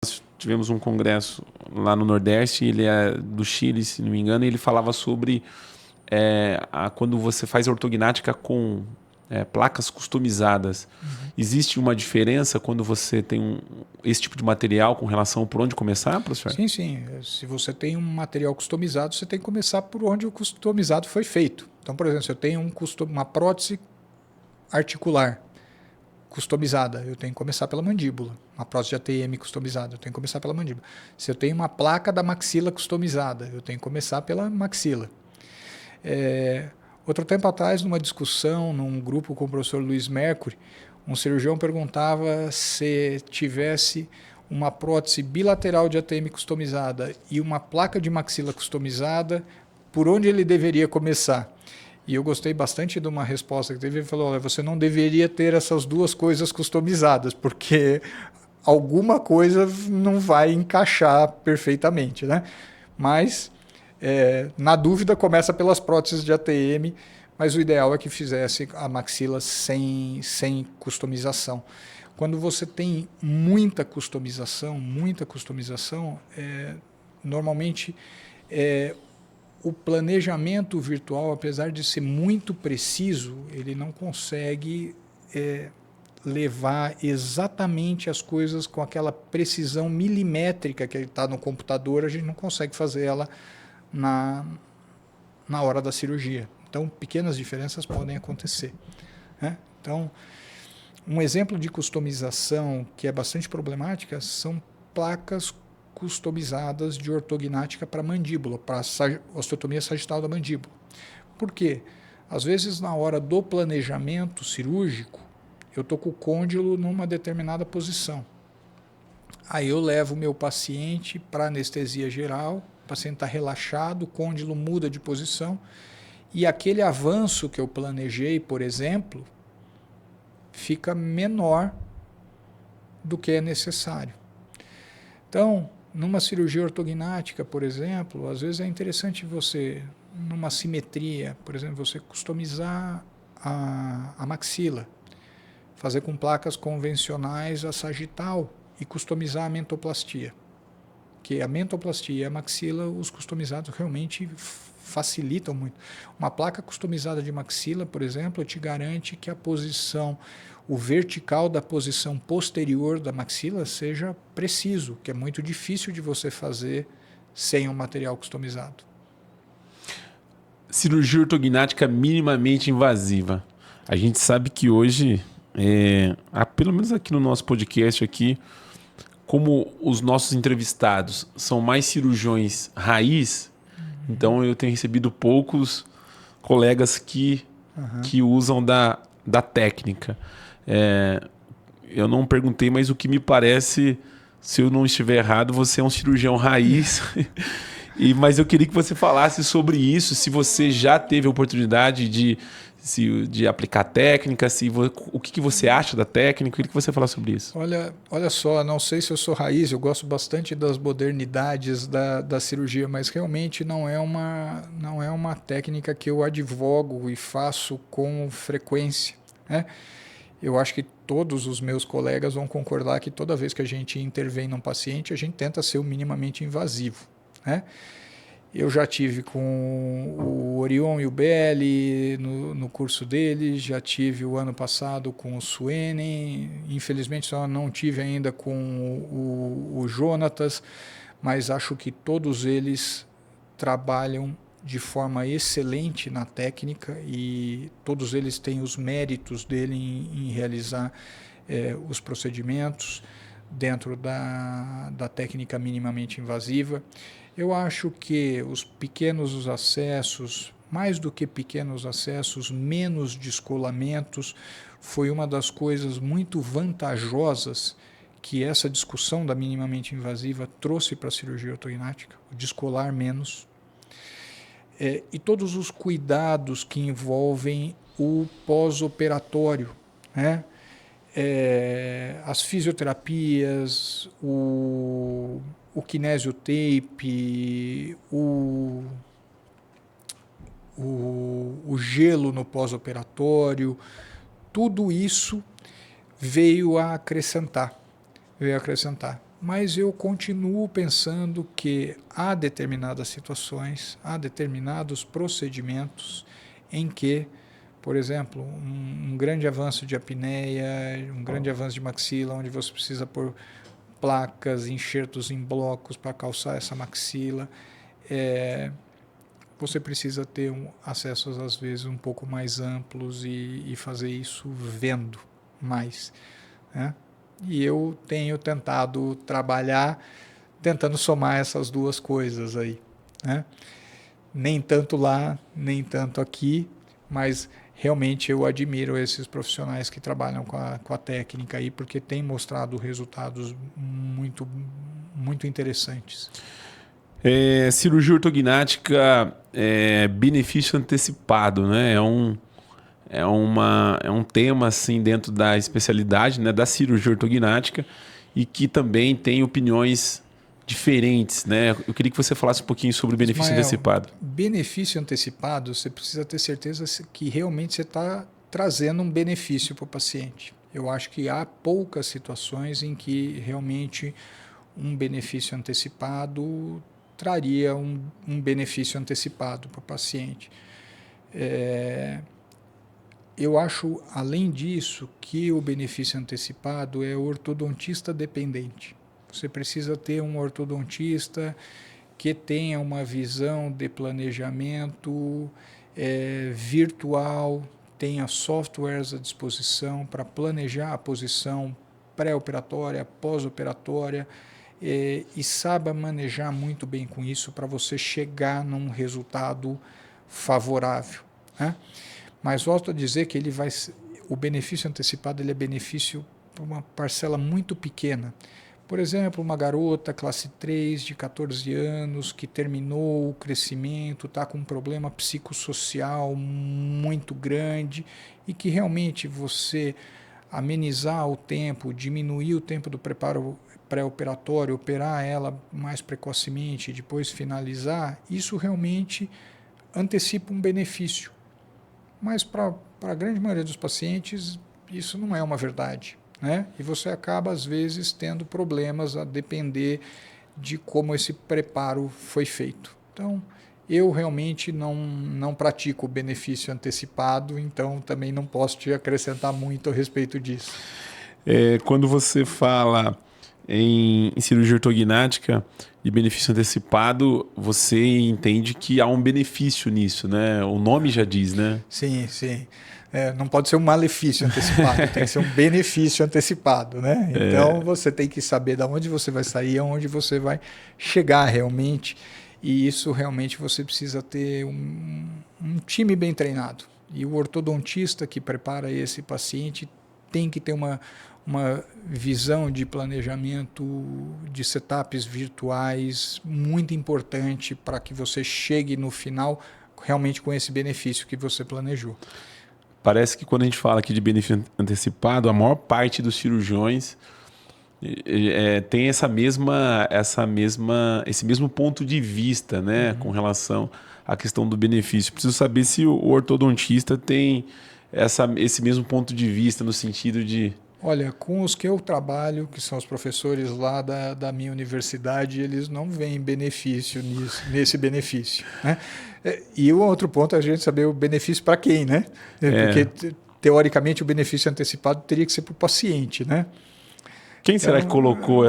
nós tivemos um congresso lá no Nordeste, ele é do Chile, se não me engano, e ele falava sobre quando você faz ortognática com placas customizadas. Existe uma diferença quando você tem esse tipo de material com relação por onde começar, professor? Sim, sim. Se você tem um material customizado, você tem que começar por onde o customizado foi feito. Então, por exemplo, se eu tenho uma prótese articular customizada, eu tenho que começar pela mandíbula. Uma prótese de ATM customizada, eu tenho que começar pela mandíbula. Se eu tenho uma placa da maxila customizada, eu tenho que começar pela maxila. Outro tempo atrás, numa discussão, num grupo com o professor Luiz Mercury, um cirurgião perguntava se tivesse uma prótese bilateral de ATM customizada e uma placa de maxila customizada, por onde ele deveria começar? E eu gostei bastante de uma resposta que teve. Ele falou, olha, você não deveria ter essas duas coisas customizadas, porque alguma coisa não vai encaixar perfeitamente, né? Mas, na dúvida, começa pelas próteses de ATM, mas o ideal é que fizesse a maxila sem customização. Quando você tem muita customização, normalmente O planejamento virtual, apesar de ser muito preciso, ele não consegue levar exatamente as coisas com aquela precisão milimétrica que está no computador, a gente não consegue fazer ela na hora da cirurgia. Então, pequenas diferenças podem acontecer, né? Então, um exemplo de customização que é bastante problemática são placas customizadas de ortognática para mandíbula, para osteotomia sagital da mandíbula. Por quê? Às vezes, na hora do planejamento cirúrgico, eu estou com o côndilo numa determinada posição. Aí eu levo o meu paciente para anestesia geral, o paciente está relaxado, o côndilo muda de posição, e aquele avanço que eu planejei, por exemplo, fica menor do que é necessário. Então, numa cirurgia ortognática, por exemplo, às vezes é interessante você, numa simetria, por exemplo, você customizar a maxila, fazer com placas convencionais a sagital e customizar a mentoplastia. Que a mentoplastia e a maxila, os customizados realmente facilitam muito. Uma placa customizada de maxila, por exemplo, te garante que a posição, o vertical da posição posterior da maxila seja preciso, que é muito difícil de você fazer sem um material customizado. Cirurgia ortognática minimamente invasiva. A gente sabe que hoje, pelo menos aqui no nosso podcast aqui, como os nossos entrevistados são mais cirurgiões raiz, então eu tenho recebido poucos colegas que usam da técnica. Eu não perguntei, mas o que me parece, se eu não estiver errado, você é um cirurgião raiz. Mas eu queria que você falasse sobre isso, se você já teve a oportunidade de aplicar técnica, o que você acha da técnica, eu queria que você falasse sobre isso. Olha só, não sei se eu sou raiz, eu gosto bastante das modernidades da cirurgia, mas realmente não é uma técnica que eu advogo e faço com frequência, né? Eu acho que todos os meus colegas vão concordar que toda vez que a gente intervém num paciente, a gente tenta ser o minimamente invasivo, né? Eu já tive com o Orion e o BL no curso dele, já tive o ano passado com o Suene, infelizmente só não tive ainda com o Jonatas, mas acho que todos eles trabalham de forma excelente na técnica e todos eles têm os méritos dele em realizar os procedimentos dentro da técnica minimamente invasiva. Eu acho que os pequenos acessos, mais do que pequenos acessos, menos descolamentos, foi uma das coisas muito vantajosas que essa discussão da minimamente invasiva trouxe para a cirurgia ortognática, o descolar menos. E todos os cuidados que envolvem o pós-operatório, né? As fisioterapias, o kinesiotape, o gelo no pós-operatório, tudo isso veio a acrescentar. Mas eu continuo pensando que há determinadas situações, há determinados procedimentos em que, por exemplo, um grande avanço de apneia, um grande avanço de maxila, onde você precisa pôr placas, enxertos em blocos para calçar essa maxila, você precisa ter acessos às vezes um pouco mais amplos e fazer isso vendo mais, né? E eu tenho tentado trabalhar, tentando somar essas duas coisas aí, né? Nem tanto lá, nem tanto aqui, mas realmente eu admiro esses profissionais que trabalham com a técnica aí, porque tem mostrado resultados muito, muito interessantes. Cirurgia ortognática benefício antecipado, né? É um tema assim dentro da especialidade, né, da cirurgia ortognática e que também tem opiniões diferentes, né? Eu queria que você falasse um pouquinho sobre o benefício antecipado. Benefício antecipado, você precisa ter certeza que realmente você está trazendo um benefício para o paciente. Eu acho que há poucas situações em que realmente um benefício antecipado traria um benefício antecipado para o paciente. Eu acho, além disso, que o benefício antecipado é ortodontista dependente. Você precisa ter um ortodontista que tenha uma visão de planejamento virtual, tenha softwares à disposição para planejar a posição pré-operatória, pós-operatória, e saiba manejar muito bem com isso para você chegar num resultado favorável, né? Mas volto a dizer que o benefício antecipado ele é benefício para uma parcela muito pequena. Por exemplo, uma garota classe 3 de 14 anos que terminou o crescimento, está com um problema psicossocial muito grande e que realmente você amenizar o tempo, diminuir o tempo do preparo pré-operatório, operar ela mais precocemente e depois finalizar, isso realmente antecipa um benefício. Mas para a grande maioria dos pacientes, isso não é uma verdade, né? E você acaba, às vezes, tendo problemas a depender de como esse preparo foi feito. Então, eu realmente não pratico o benefício antecipado, então também não posso te acrescentar muito a respeito disso. Quando você fala em cirurgia ortognática e benefício antecipado, você entende que há um benefício nisso, né? O nome já diz, né? Sim, sim. Não pode ser um malefício antecipado, tem que ser um benefício antecipado, né? Então você tem que saber de onde você vai sair, aonde você vai chegar realmente, e isso realmente você precisa ter um time bem treinado. E o ortodontista que prepara esse paciente tem que ter uma visão de planejamento de setups virtuais muito importante para que você chegue no final realmente com esse benefício que você planejou. Parece que quando a gente fala aqui de benefício antecipado, a maior parte dos cirurgiões tem esse mesmo ponto de vista, né, com relação à questão do benefício. Preciso saber se o ortodontista tem esse mesmo ponto de vista no sentido de... Olha, com os que eu trabalho, que são os professores lá da minha universidade, eles não veem benefício nesse benefício, né? E o outro ponto é a gente saber o benefício para quem, né? Porque, teoricamente, o benefício antecipado teria que ser para o paciente, né? Quem será que colocou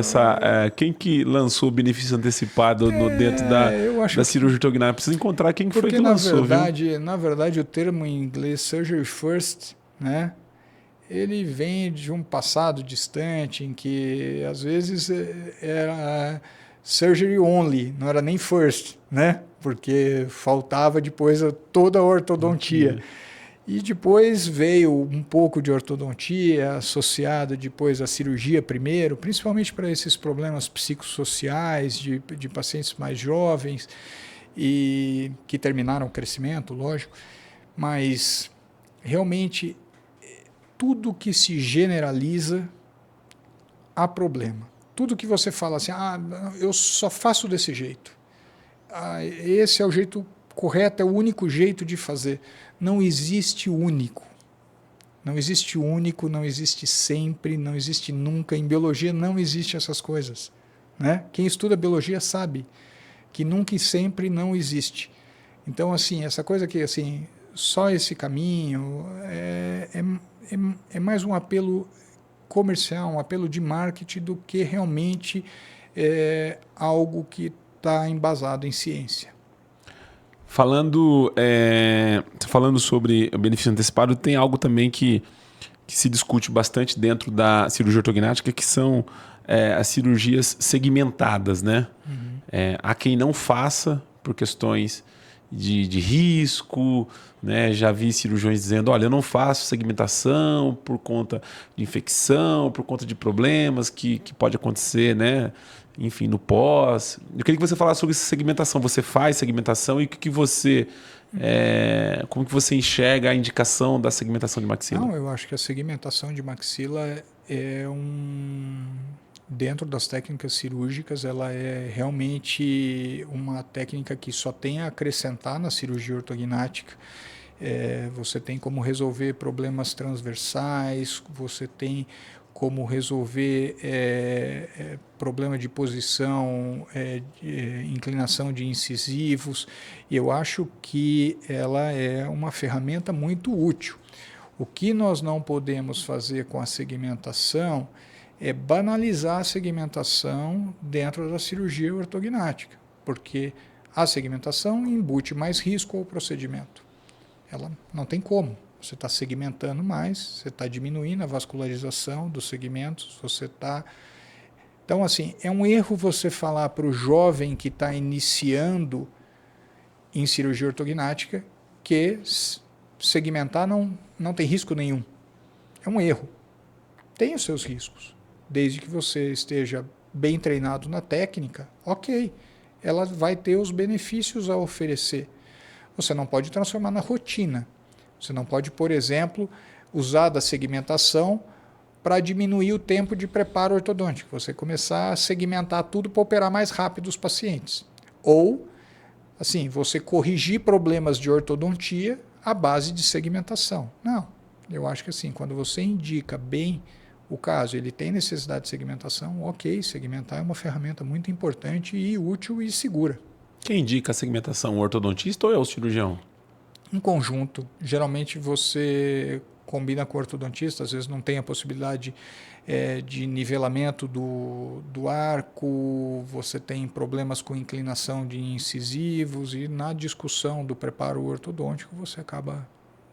quem que lançou o benefício antecipado dentro da cirurgia ortognática? Precisa encontrar quem foi que lançou, viu? Na verdade, o termo em inglês surgery first, né? Ele vem de um passado distante em que às vezes era surgery only, não era nem first, né? Porque faltava depois toda a ortodontia. E depois veio um pouco de ortodontia associada depois à cirurgia primeiro, principalmente para esses problemas psicossociais de pacientes mais jovens e que terminaram o crescimento, lógico, mas realmente tudo que se generaliza há problema. Tudo que você fala assim, eu só faço desse jeito. Esse é o jeito correto, é o único jeito de fazer. Não existe único. Não existe único, não existe sempre, não existe nunca. Em biologia não existe essas coisas, né? Quem estuda biologia sabe que nunca e sempre não existe. Então, assim, essa coisa que assim, só esse caminho é mais um apelo comercial, um apelo de marketing do que realmente algo que está embasado em ciência. Falando sobre o benefício antecipado, tem algo também que se discute bastante dentro da cirurgia ortognática, que são as cirurgias segmentadas, né? Há quem não faça por questões de risco, né? Já vi cirurgiões dizendo, olha, eu não faço segmentação por conta de infecção, por conta de problemas que pode acontecer, né? Enfim, no pós. Eu queria que você falasse sobre essa segmentação. Você faz segmentação e como que você enxerga a indicação da segmentação de maxila? Não, eu acho que a segmentação de maxila dentro das técnicas cirúrgicas, ela é realmente uma técnica que só tem a acrescentar na cirurgia ortognática. Você tem como resolver problemas transversais, você tem como resolver problema de posição, inclinação de incisivos. E eu acho que ela é uma ferramenta muito útil. O que nós não podemos fazer com a segmentação é banalizar a segmentação dentro da cirurgia ortognática, porque a segmentação embute mais risco ao procedimento. Ela não tem como. Você está segmentando mais, você está diminuindo a vascularização dos segmentos, você está... Então, assim, é um erro você falar para o jovem que está iniciando em cirurgia ortognática que segmentar não tem risco nenhum. É um erro. Tem os seus riscos. Desde que você esteja bem treinado na técnica, ok. Ela vai ter os benefícios a oferecer. Você não pode transformar na rotina. Você não pode, por exemplo, usar da segmentação para diminuir o tempo de preparo ortodôntico. Você começar a segmentar tudo para operar mais rápido os pacientes. Ou, assim, você corrigir problemas de ortodontia à base de segmentação. Não. Eu acho que assim, quando você indica bem o caso, ele tem necessidade de segmentação, ok, segmentar é uma ferramenta muito importante e útil e segura. Quem indica a segmentação, o ortodontista ou é o cirurgião? Em conjunto, geralmente você combina com o ortodontista, às vezes não tem a possibilidade de nivelamento do arco, você tem problemas com inclinação de incisivos e na discussão do preparo ortodôntico você acaba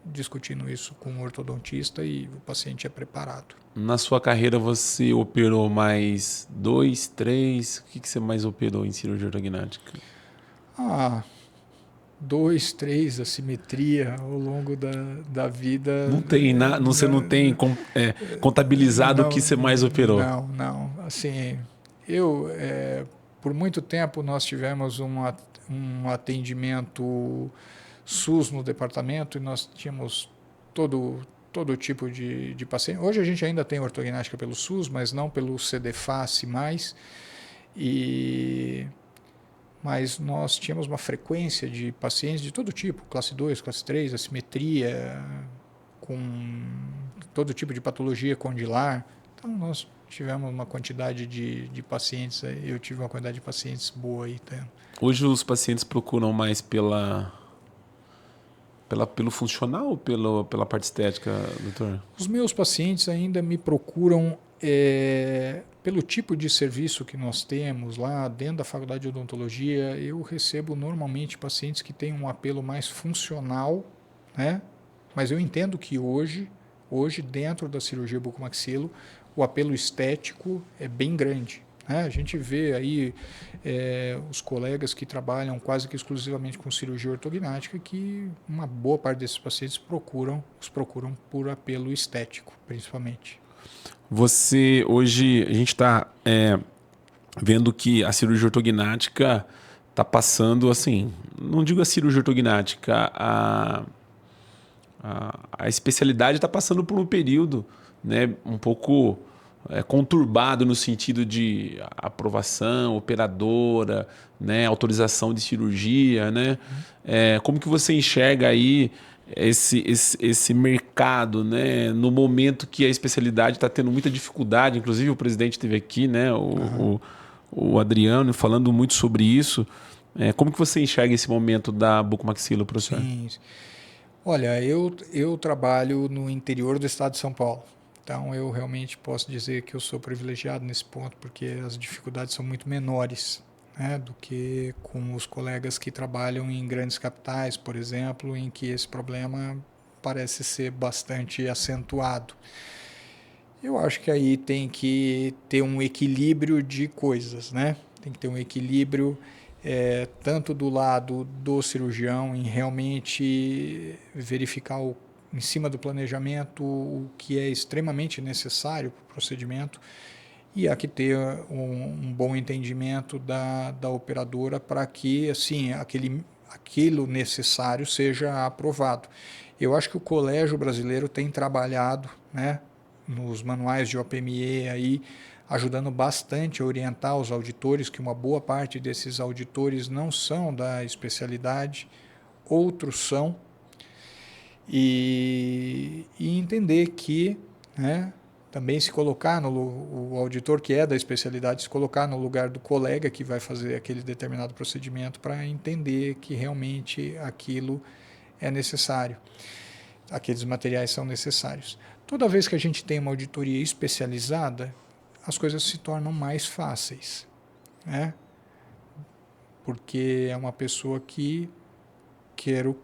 discutindo isso com o ortodontista e o paciente é preparado. Na sua carreira você operou mais 2, 3? O que você mais operou em cirurgia ortognática? 2, 3, assimetria ao longo da vida. Não tem, você não tem contabilizado o que você mais operou? Não. Assim, por muito tempo nós tivemos um atendimento SUS no departamento e nós tínhamos todo tipo de paciente. Hoje a gente ainda tem ortognática pelo SUS, mas não pelo CDFACE mais. Mas nós tínhamos uma frequência de pacientes de todo tipo, classe 2, classe 3, assimetria, com todo tipo de patologia condilar. Então, nós tivemos uma quantidade de pacientes, eu tive uma quantidade de pacientes boa aí. Tá? Hoje os pacientes procuram mais pelo funcional ou pela parte estética, doutor? Os meus pacientes ainda me procuram pelo tipo de serviço que nós temos lá dentro da faculdade de odontologia. Eu recebo normalmente pacientes que têm um apelo mais funcional, né? Mas eu entendo que hoje dentro da cirurgia bucomaxilo, o apelo estético é bem grande. A gente vê aí os colegas que trabalham quase que exclusivamente com cirurgia ortognática, que uma boa parte desses pacientes os procuram por apelo estético, principalmente. Hoje, a gente está vendo que a cirurgia ortognática está passando, assim, não digo a cirurgia ortognática, a especialidade está passando por um período, né, um pouco conturbado no sentido de aprovação, operadora, né, autorização de cirurgia, né? Como que você enxerga aí esse mercado, né, no momento que a especialidade está tendo muita dificuldade? Inclusive o presidente esteve aqui, né, o Adriano, falando muito sobre isso. Como que você enxerga esse momento da bucomaxilo, professor? Sim. Olha, eu trabalho no interior do estado de São Paulo. Então, eu realmente posso dizer que eu sou privilegiado nesse ponto, porque as dificuldades são muito menores, né, do que com os colegas que trabalham em grandes capitais, por exemplo, em que esse problema parece ser bastante acentuado. Eu acho que aí tem que ter um equilíbrio de coisas, né? Tem que ter um equilíbrio tanto do lado do cirurgião em realmente verificar em cima do planejamento o que é extremamente necessário para o procedimento, e há que ter um bom entendimento da operadora para que assim, aquilo necessário seja aprovado. Eu acho que o Colégio Brasileiro tem trabalhado, né, nos manuais de OPME aí, ajudando bastante a orientar os auditores, que uma boa parte desses auditores não são da especialidade, outros são, e entender que, né, também se colocar, o auditor que é da especialidade, se colocar no lugar do colega que vai fazer aquele determinado procedimento para entender que realmente aquilo é necessário, aqueles materiais são necessários. Toda vez que a gente tem uma auditoria especializada, as coisas se tornam mais fáceis, né? Porque é uma pessoa que quero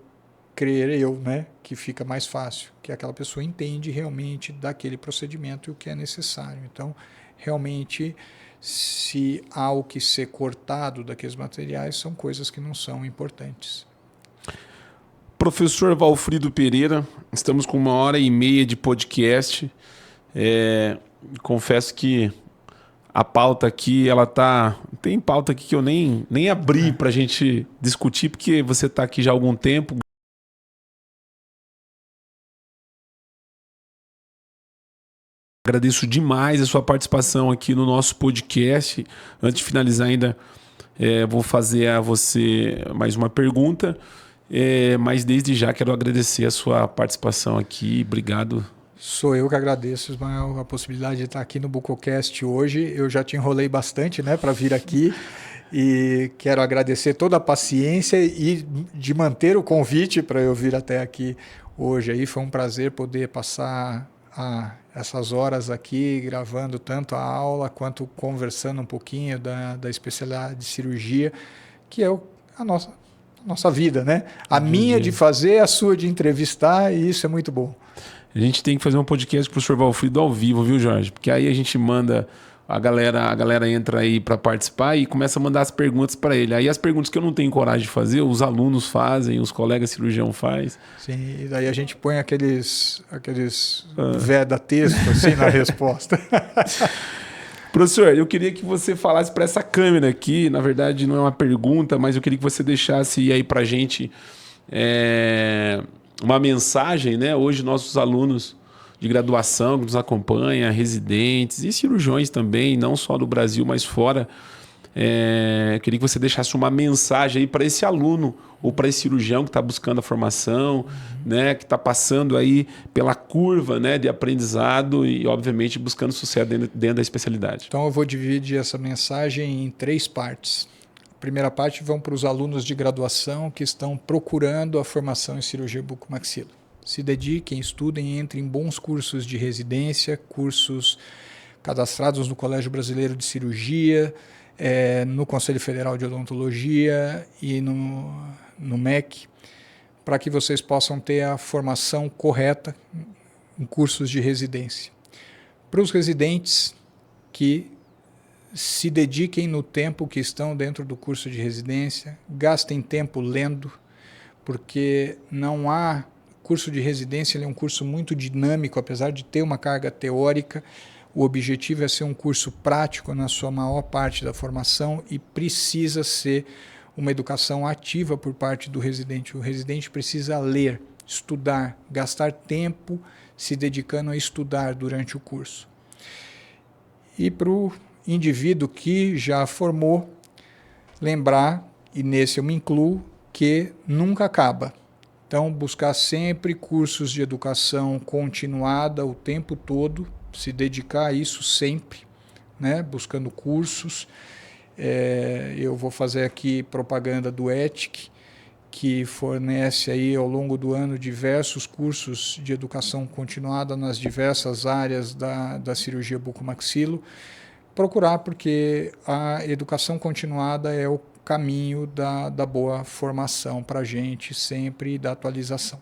crer eu, né, que fica mais fácil, que aquela pessoa entende realmente daquele procedimento e o que é necessário. Então, realmente, se há o que ser cortado daqueles materiais, são coisas que não são importantes. Professor Valfrido Pereira, estamos com 1h30 de podcast. Confesso que a pauta aqui, ela tá... Tem pauta aqui que eu nem abri para a gente discutir, porque você está aqui já há algum tempo. Agradeço demais a sua participação aqui no nosso podcast. Antes de finalizar ainda, vou fazer a você mais uma pergunta, mas desde já quero agradecer a sua participação aqui. Obrigado. Sou eu que agradeço, Ismael, a possibilidade de estar aqui no Bucocast hoje. Eu já te enrolei bastante, né, para vir aqui e quero agradecer toda a paciência e de manter o convite para eu vir até aqui hoje. Aí foi um prazer poder passar essas horas aqui gravando tanto a aula quanto conversando um pouquinho da especialidade de cirurgia, que é a nossa vida, né? A minha de fazer, a sua de entrevistar, e isso é muito bom. A gente tem que fazer um podcast com o professor Valfrido ao vivo, viu, Jorge? Porque aí a gente manda, a galera entra aí para participar e começa a mandar as perguntas para ele. Aí as perguntas que eu não tenho coragem de fazer, os alunos fazem, os colegas cirurgião fazem. Sim, e daí a gente põe aqueles veda-texto assim na resposta. Professor, eu queria que você falasse para essa câmera aqui, na verdade não é uma pergunta, mas eu queria que você deixasse aí para a gente uma mensagem, né? Hoje nossos alunos de graduação que nos acompanham, residentes e cirurgiões também, não só do Brasil, mas fora. Queria que você deixasse uma mensagem aí para esse aluno ou para esse cirurgião que está buscando a formação, né, que está passando aí pela curva, né, de aprendizado e, obviamente, buscando sucesso dentro da especialidade. Então, eu vou dividir essa mensagem em 3 partes. A primeira parte vão para os alunos de graduação que estão procurando a formação em cirurgia bucomaxilo. Se dediquem, estudem, entrem em bons cursos de residência, cursos cadastrados no Colégio Brasileiro de Cirurgia, no Conselho Federal de Odontologia e no MEC, para que vocês possam ter a formação correta em cursos de residência. Para os residentes que se dediquem no tempo que estão dentro do curso de residência, gastem tempo lendo, porque não há... curso de residência, ele é um curso muito dinâmico, apesar de ter uma carga teórica. O objetivo é ser um curso prático na sua maior parte da formação e precisa ser uma educação ativa por parte do residente. O residente precisa ler, estudar, gastar tempo se dedicando a estudar durante o curso. E para o indivíduo que já formou, lembrar, e nesse eu me incluo, que nunca acaba. Então, buscar sempre cursos de educação continuada o tempo todo, se dedicar a isso sempre, né? Buscando cursos. Eu vou fazer aqui propaganda do ETIC, que fornece aí ao longo do ano diversos cursos de educação continuada nas diversas áreas da cirurgia bucomaxilo. Procurar, porque a educação continuada é o caminho da boa formação para a gente sempre e da atualização.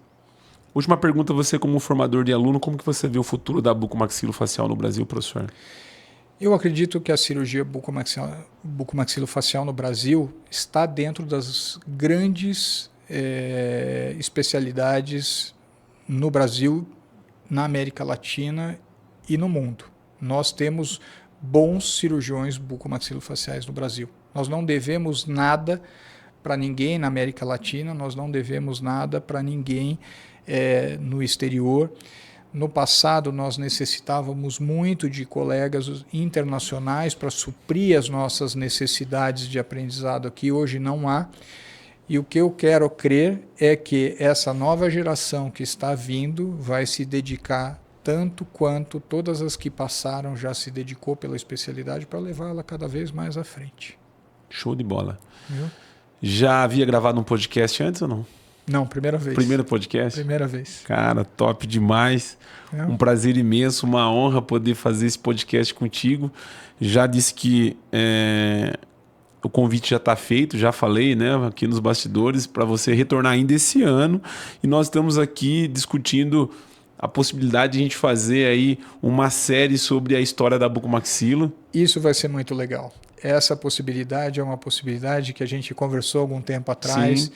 Última pergunta, você como formador de aluno, como que você vê o futuro da bucomaxilofacial no Brasil, professor? Eu acredito que a cirurgia bucomaxilofacial no Brasil está dentro das grandes especialidades no Brasil, na América Latina e no mundo. Nós temos bons cirurgiões bucomaxilofaciais no Brasil. Nós não devemos nada para ninguém na América Latina, nós não devemos nada para ninguém no exterior. No passado, nós necessitávamos muito de colegas internacionais para suprir as nossas necessidades de aprendizado aqui. Hoje não há. E o que eu quero crer é que essa nova geração que está vindo vai se dedicar tanto quanto todas as que passaram já se dedicou pela especialidade para levá-la cada vez mais à frente. Show de bola. Viu? Já havia gravado um podcast antes ou não? Não, primeira vez. Primeiro podcast? Primeira vez. Cara, top demais. Um prazer imenso, uma honra poder fazer esse podcast contigo. Já disse que o convite já está feito, já falei, né, aqui nos bastidores, para você retornar ainda esse ano. E nós estamos aqui discutindo a possibilidade de a gente fazer aí uma série sobre a história da bucomaxilo. Isso vai ser muito legal. Essa possibilidade é uma possibilidade que a gente conversou algum tempo atrás. Sim.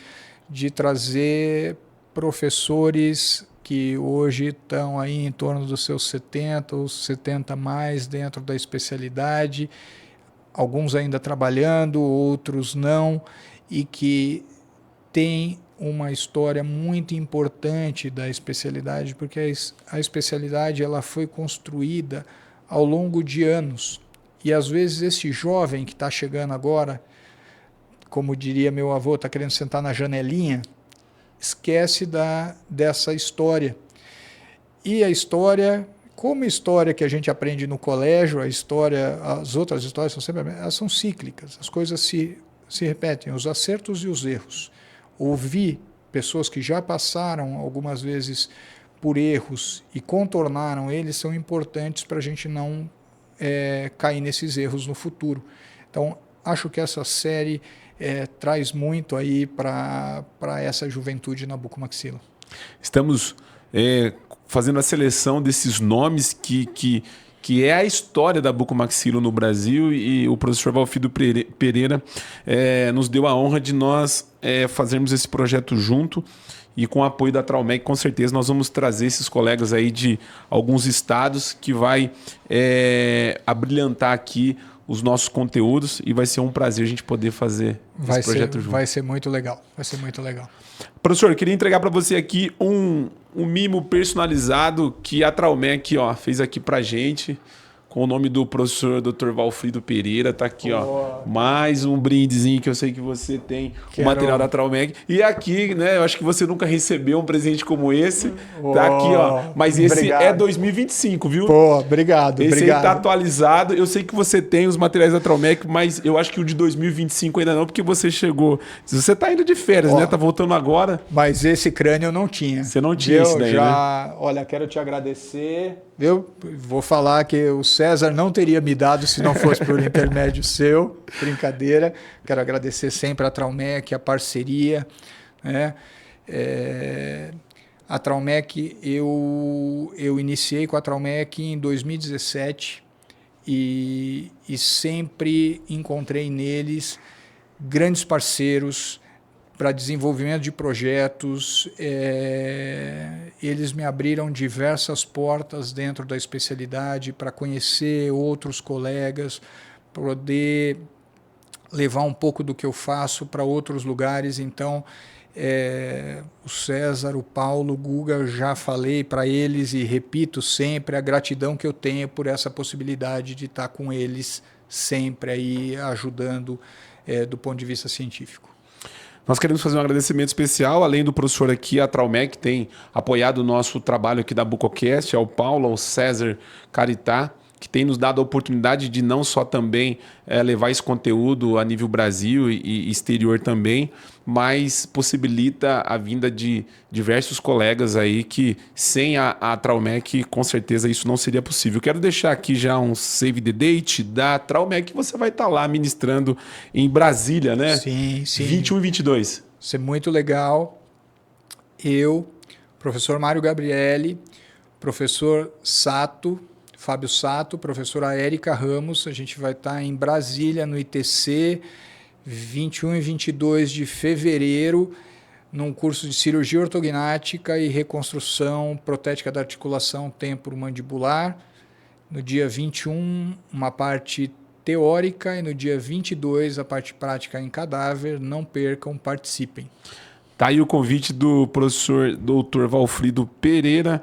De trazer professores que hoje estão aí em torno dos seus 70 ou 70 mais dentro da especialidade, alguns ainda trabalhando, outros não, e que têm uma história muito importante da especialidade, porque a especialidade ela foi construída ao longo de anos. E às vezes esse jovem que está chegando agora, como diria meu avô, está querendo sentar na janelinha, esquece dessa história. E a história, como a história que a gente aprende no colégio, as outras histórias elas são cíclicas, as coisas se repetem, os acertos e os erros. Ouvir pessoas que já passaram algumas vezes por erros e contornaram eles são importantes para a gente não cair nesses erros no futuro. Então, acho que essa série traz muito aí para essa juventude na bucomaxilo. Estamos fazendo a seleção desses nomes que é a história da bucomaxilo no Brasil, e o professor Valfrido Pereira nos deu a honra de nós fazermos esse projeto junto, e com o apoio da Traumec, com certeza nós vamos trazer esses colegas aí de alguns estados que vai abrilhantar aqui os nossos conteúdos, e vai ser um prazer a gente poder fazer esse projeto junto. Vai ser muito legal, vai ser muito legal. Professor, eu queria entregar para você aqui um mimo personalizado que a Traumec fez aqui pra gente, com o nome do professor Dr. Valfrido Pereira. Tá aqui, mais um brindezinho que eu sei que você tem, o material da Traumec. E aqui, né, eu acho que você nunca recebeu um presente como esse. Tá aqui, mas esse obrigado. É 2025, viu? Obrigado, esse obrigado. Aí tá atualizado. Eu sei que você tem os materiais da Traumec, mas eu acho que o de 2025 ainda não, porque você chegou... Você tá indo de férias, né? Tá voltando agora. Mas esse crânio eu não tinha. Você não tinha isso daí, né? Olha, quero te agradecer. Eu vou falar que o César não teria me dado se não fosse por intermédio seu. Brincadeira. Quero agradecer sempre a Traumec, a parceria, né? A Traumec, eu iniciei com a Traumec em 2017 e sempre encontrei neles grandes parceiros para desenvolvimento de projetos. Eles me abriram diversas portas dentro da especialidade para conhecer outros colegas, poder levar um pouco do que eu faço para outros lugares. Então, o César, o Paulo, o Guga, eu já falei para eles e repito sempre a gratidão que eu tenho por essa possibilidade de estar com eles sempre aí ajudando do ponto de vista científico. Nós queremos fazer um agradecimento especial, além do professor aqui, a Traumec, que tem apoiado o nosso trabalho aqui da Bucocast, ao Paulo, ao César Caritá, que tem nos dado a oportunidade de não só também levar esse conteúdo a nível Brasil e exterior também, mas possibilita a vinda de diversos colegas aí que sem a Traumec, com certeza isso não seria possível. Quero deixar aqui já um save the date da Traumec, que você vai estar lá ministrando em Brasília, né? Sim, sim. 21 e 22. Isso é muito legal. Eu, professor Mário Gabriele, professor Sato, Fábio Sato, professora Érica Ramos, a gente vai estar em Brasília, no ITC, 21 e 22 de fevereiro, num curso de cirurgia ortognática e reconstrução protética da articulação temporomandibular. No dia 21, uma parte teórica, e no dia 22, a parte prática em cadáver. Não percam, participem. Tá aí o convite do professor Dr. Valfrido Pereira,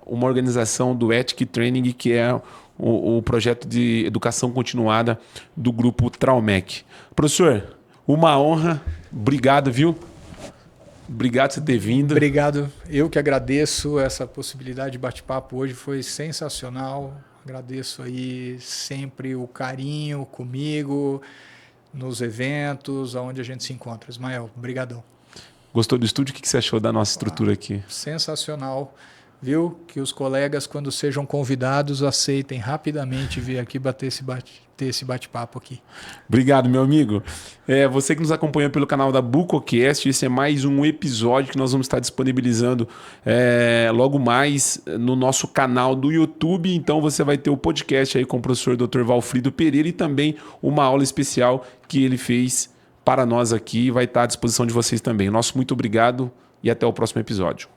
uma organização do Ethic Training, que é o projeto de educação continuada do grupo Traumec. Professor, uma honra, obrigado, viu? Obrigado por você ter vindo. Obrigado. Eu que agradeço essa possibilidade de bate-papo hoje. Foi sensacional. Agradeço aí sempre o carinho comigo, nos eventos, onde a gente se encontra. Ismael, brigadão. Gostou do estúdio? O que você achou da nossa estrutura aqui? Sensacional. Viu? Que os colegas, quando sejam convidados, aceitem rapidamente vir aqui ter esse bate-papo aqui. Obrigado, meu amigo. Você que nos acompanha pelo canal da Bucocast, esse é mais um episódio que nós vamos estar disponibilizando logo mais no nosso canal do YouTube. Então você vai ter o podcast aí com o professor Dr. Valfrido Pereira e também uma aula especial que ele fez para nós aqui. Vai estar à disposição de vocês também. Nosso muito obrigado e até o próximo episódio.